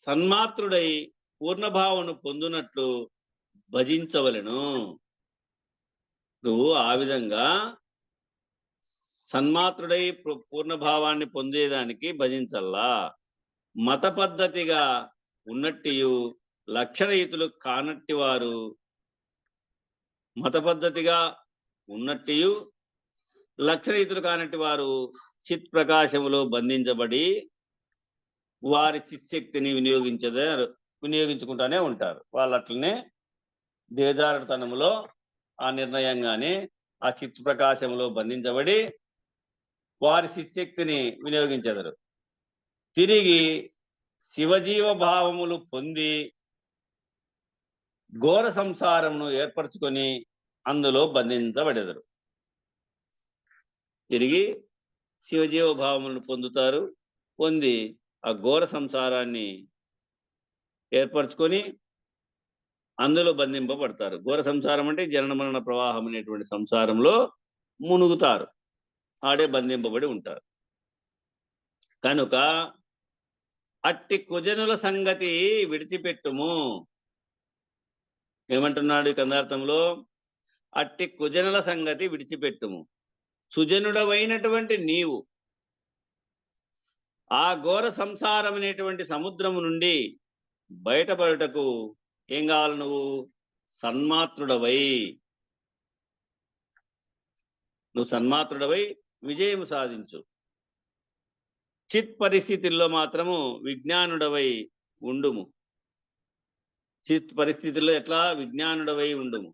సన్మాత్రుడై పూర్ణభావను పొందునట్లు భజించవలెను. నువ్వు ఆ విధంగా సన్మాత్రుడై పూర్ణభావాన్ని పొందేదానికి భజించల్లా. మత పద్ధతిగా ఉన్నట్టియు లక్షణయుతులు కానట్టి వారు, మత పద్ధతిగా ఉన్నట్టియు లక్షణయుతులు కానట్టి వారు చిత్ ప్రకాశములో బంధించబడి వారి చిత్శక్తిని వినియోగించుకుంటానే ఉంటారు. వాళ్ళు అట్లనే దేదారుతనములో ఆ నిర్ణయంగానే ఆ చిత్ ప్రకాశములో బంధించబడి వారి చిత్శక్తిని వినియోగించెదరు. తిరిగి శివజీవ భావములు పొంది ఘోర సంసారమును ఏర్పరచుకొని అందులో బంధించబడెదరు. తిరిగి శివజీవ భావములను పొందుతారు. పొంది ఆ ఘోర సంసారాన్ని ఏర్పరచుకొని అందులో బంధింపబడతారు. ఘోర సంసారం అంటే జనన మరణ ప్రవాహం అనేటువంటి సంసారంలో మునుగుతారు. ఆడే బంధింపబడి ఉంటారు. కనుక అట్టి కుజనుల సంగతి విడిచిపెట్టుము. ఏమంటున్నాడు ఈ కందార్థంలో? అట్టి కుజనుల సంగతి విడిచిపెట్టుము. సుజనుడవైనటువంటి నీవు ఆ ఘోర సంసారం అనేటువంటి సముద్రము నుండి బయటపడుటకు ఏం కావాలి? నువ్వు సన్మాత్రుడవై, నువ్వు సన్మాత్రుడవై విజయం సాధించు. చిత్ పరిస్థితుల్లో మాత్రము విజ్ఞానుడవై ఉండుము. చిత్ పరిస్థితుల్లో ఎట్లా? విజ్ఞానుడవై ఉండుము.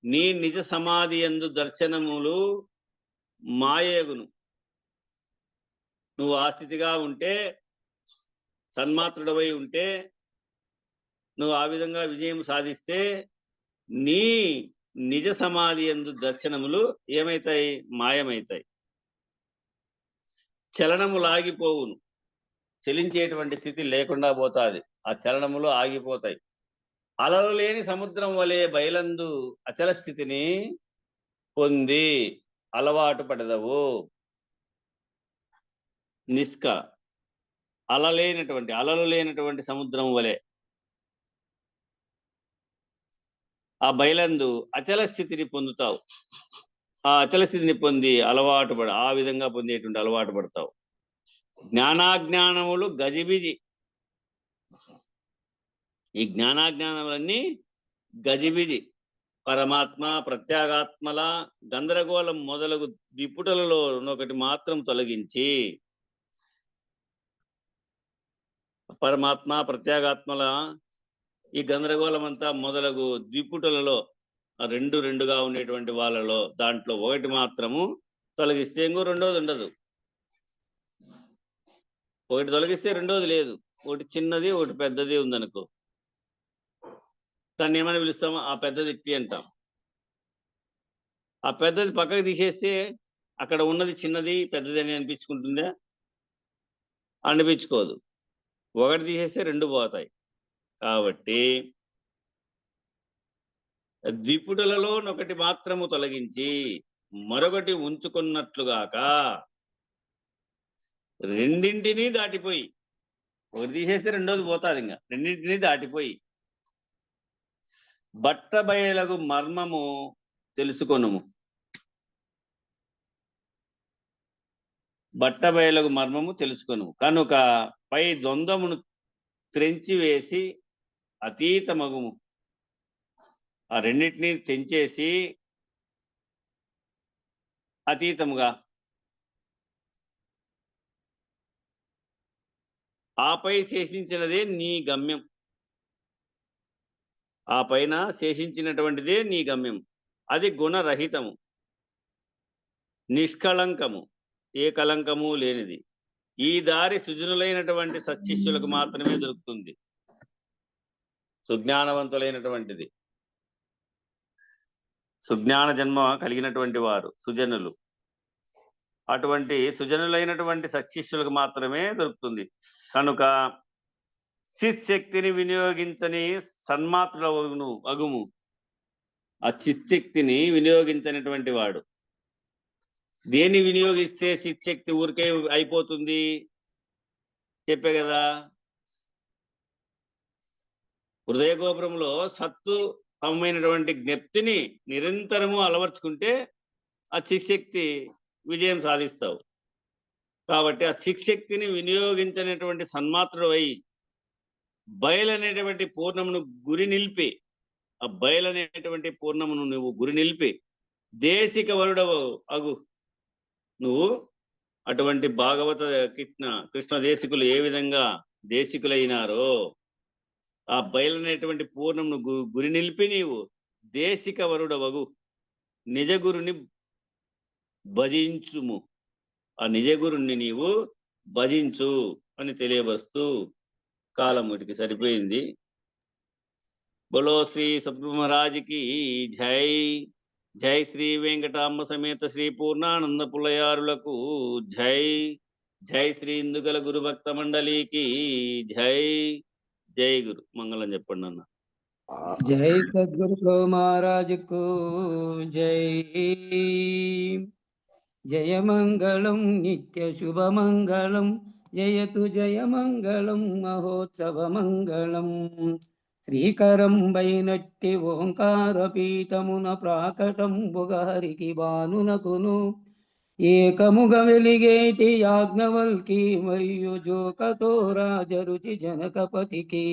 నీ నిజ సమాధి యందు దర్శనములు మాయేగును. నువ్వు ఆ స్థితిగా ఉంటే, సన్మాత్రుడవై ఉంటే, నువ్వు ఆ విధంగా విజయం సాధిస్తే నీ నిజ సమాధి యందు దర్శనములు ఏమైతాయి? మాయమైతాయి. చలనములు ఆగిపోవును. చలించేటువంటి స్థితి లేకుండా పోతాది. ఆ చలనములు ఆగిపోతాయి. అలలు లేని సముద్రం వలె బయలందు అచల స్థితిని పొంది అలవాటు పడదవు. నిష్క అలలు లేనటువంటి సముద్రం వలె ఆ బయలందు అచల స్థితిని పొందుతావు. ఆ అచల స్థితిని పొంది ఆ విధంగా పొందేటువంటి అలవాటు పడతావు. జ్ఞానాజ్ఞానములు గజిబిజి. ఈ జ్ఞానాజ్ఞానములన్నీ గజిబిజి. పరమాత్మ ప్రత్యేగాత్మల గందరగోళం మొదలగు దిపుటలలో ఒకటి మాత్రం తొలగించి, పరమాత్మ ప్రత్యేగాత్మల ఈ గందరగోళం అంతా మొదలగు ద్విపుటలలో రెండుగా ఉండేటువంటి వాళ్ళలో దాంట్లో ఒకటి మాత్రము తొలగిస్తే ఇంకో రెండోది ఉండదు. ఒకటి తొలగిస్తే రెండోది లేదు. ఒకటి చిన్నది, ఒకటి పెద్దది ఉందనుకో, దాన్ని ఏమని పిలుస్తాము? ఆ పెద్దది ఇట్టి అంటాం. ఆ పెద్దది పక్కకు తీసేస్తే అక్కడ ఉన్నది చిన్నది పెద్దది అని అనిపించుకుంటుందా? అనిపించుకోదు. ఒకటి తీసేస్తే రెండు పోతాయి. కాబట్టి ద్విపుటలలో ఒకటి మాత్రము తొలగించి మరొకటి ఉంచుకున్నట్లుగాక రెండింటినీ దాటిపోయి, ఒకటి తీసేస్తే రెండోది పోతాది, ఇంకా రెండింటినీ దాటిపోయి బట్టబయలకు మర్మము తెలుసుకొనుము. బట్టబయలకు మర్మము తెలుసుకొనుము. కనుక పై ద్వంద్వమును త్రెంచి వేసి అతీతమగుము. ఆ రెండింటినీ తెంచేసి అతీతముగా ఆపై శేషించినదే నీ గమ్యం. ఆ పైన శేషించినటువంటిదే నీ గమ్యం. అది గుణరహితము, నిష్కళంకము, ఏ కలంకము లేనిది. ఈ దారి సుజనులైనటువంటి సత్శిష్యులకు మాత్రమే దొరుకుతుంది, సుజ్ఞానవంతులైనటువంటిది. సుజ్ఞాన జన్మ కలిగినటువంటి వారు సుజనులు. అటువంటి సుజనులైనటువంటి సత్శిష్యులకు మాత్రమే దొరుకుతుంది. కనుక చిత్శక్తిని వినియోగించని సన్మాత్రుడు అగుము. ఆ చిత్శక్తిని వినియోగించనటువంటి వాడు. దేన్ని వినియోగిస్తే చిత్శక్తి ఊరికే అయిపోతుంది చెప్పే కదా. హృదయ గోపురంలో సత్తు సమమైనటువంటి జ్ఞప్తిని నిరంతరము అలవర్చుకుంటే ఆ చిత్శక్తి విజయం సాధిస్తావు. కాబట్టి ఆ చిత్శక్తిని వినియోగించనేటువంటి సన్మాత్రుడు అయి బయలనేటువంటి పూర్ణమును గురి నిలిపి, ఆ బయలనేటువంటి పూర్ణమును నువ్వు గురి నిలిపి దేశిక వరుడవు అగు. నువ్వు అటువంటి భాగవత కృష్ణ దేశికులు ఏ విధంగా దేశికులైనారో ఆ బయలనేటువంటి పూర్ణమును గురి నిలిపి నీవు దేశిక వరుడవగు. నిజగురుని భజించుము. ఆ నిజగురుణ్ణి నీవు భజించు అని తెలియబరుస్తూ కాలం వీటికి సరిపోయింది. బోలో శ్రీ సద్గురు మహారాజ్కి జై. జై శ్రీ వెంకటాంబ సమేత శ్రీ పూర్ణానంద పులయారులకు జై. జై శ్రీ ఇందుగల గురు భక్త మండలికి జై. జై గురు. మంగళం చెప్పండి అన్న. జై సద్గురు ప్రభు మహారాజుకు జై. జయమంగళం నిత్య శుభమంగళం జయతు జయమంగళం మహోత్సవమంగళం. శ్రీకరం బైనట్టి ఓంకార పీఠమున ప్రాకటంబుగ హరికి బానునకును ఏకముగ వెలిగేటి యాజ్ఞవల్కి మరియు జోకతో రాజరుచి జనకపతికి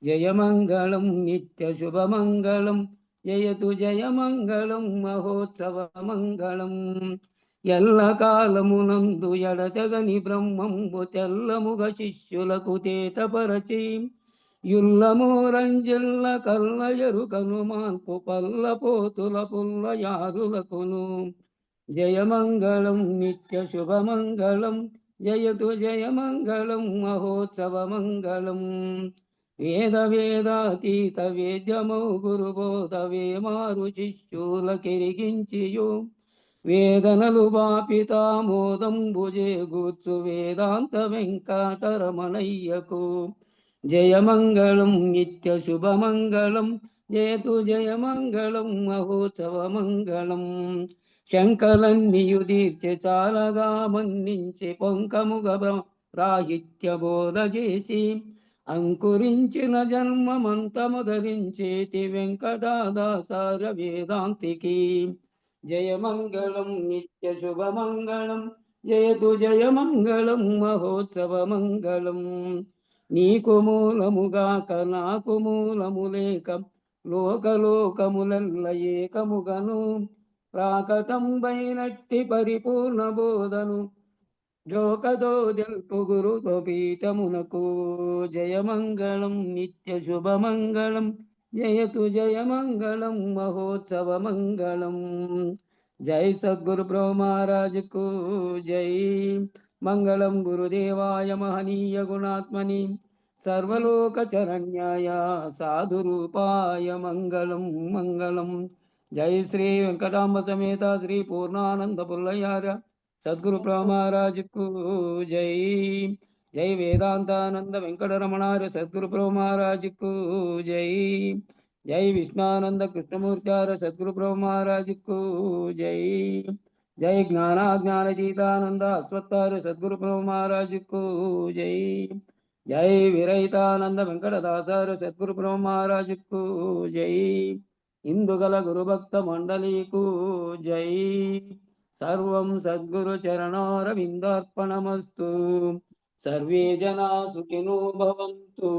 జయమంగళం నిత్య శుభమంగళం జయతు జయమంగళం మహోత్సవమంగళం. ఎల్లకాలమునందు ఎడతెగని బ్రహ్మంబు తెల్లముగ శిష్యులకు తేటపరచి యుల్లమూరంజిల్ల కల్ల ఎరుకను మాన్పు పల్ల పోతుల పుల్ల యారులకును జయమంగళం నిత్య శుభమంగళం జయతు జయమంగళం మహోత్సవమంగళం. వేద వేదాతీత వేద్యమౌ గురుబోధ వేమారు శిష్యుల కిరిగించియు వేదనలు బాపితామోదంబుజే గూర్చు వేదాంత వెంకటరమణయ్యకు జయమంగళం నిత్య శుభమంగళం జయతు జయమంగళం మహోత్సవమంగళం. శంకలన్నియు తీర్చె చాలగా మన్నించి పొంకముగ రాహిత్య బోధ చేసి అంకురించిన జన్మమంతము ధరించేటి వెంకటాదాసార వేదాంతికి జయమంగళం నిత్య శుభమంగళం జయతు జయమంగళం మహోత్సవమంగళం. నీకు మూలముగాక నాకు మూలము లేక లోకలోకములల్ల ఏకముగను ప్రాకటంబైనట్టి పరిపూర్ణ బోధను జోకదో తెలుపు గురుతో పీఠమునకు జయమంగళం నిత్య శుభమంగళం జయతు జయమంగళం మహోత్సవమంగళం. జై సద్గురు ప్రభు మహారాజుకు జై. మంగళం గురుదేవాయ మహనీయ గుణాత్మని సర్వలోక చరణ్యాయ సాధురూపాయ మంగళం మంగళం. జై శ్రీ వెంకటాంబ సమేత శ్రీ పూర్ణానంద పుల్లయార సద్గురు ప్రభు మహారాజుకు జై. జై వేదాంతానంద వెంకటరమణార్య సద్గురు ప్రభు మహారాజుకు జై. జై విష్ణానంద కృష్ణమూర్త్యార సద్గురు ప్రభు మహారాజుకు జై. జై జ్ఞానాజ్ఞానజీతానంద అశ్వత్థార్య సద్గురు ప్రభు మహారాజుకు జై. జై విరహితానంద వెంకటదాసార్య సద్గురు ప్రభు మహారాజుకు జై. ఇందుగల గురుభక్త మండలికు జై. సర్వం సద్గురు చరణారవిందార్పణమస్తు. సర్వే జనా సుఖినో భవంతు.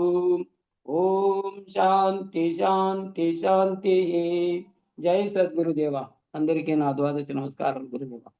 ఓం శాంతి శాంతి శాంతి. జై సద్గురుదేవ. అందరికీ నా ద్వాదశ నమస్కారం గురుదేవ.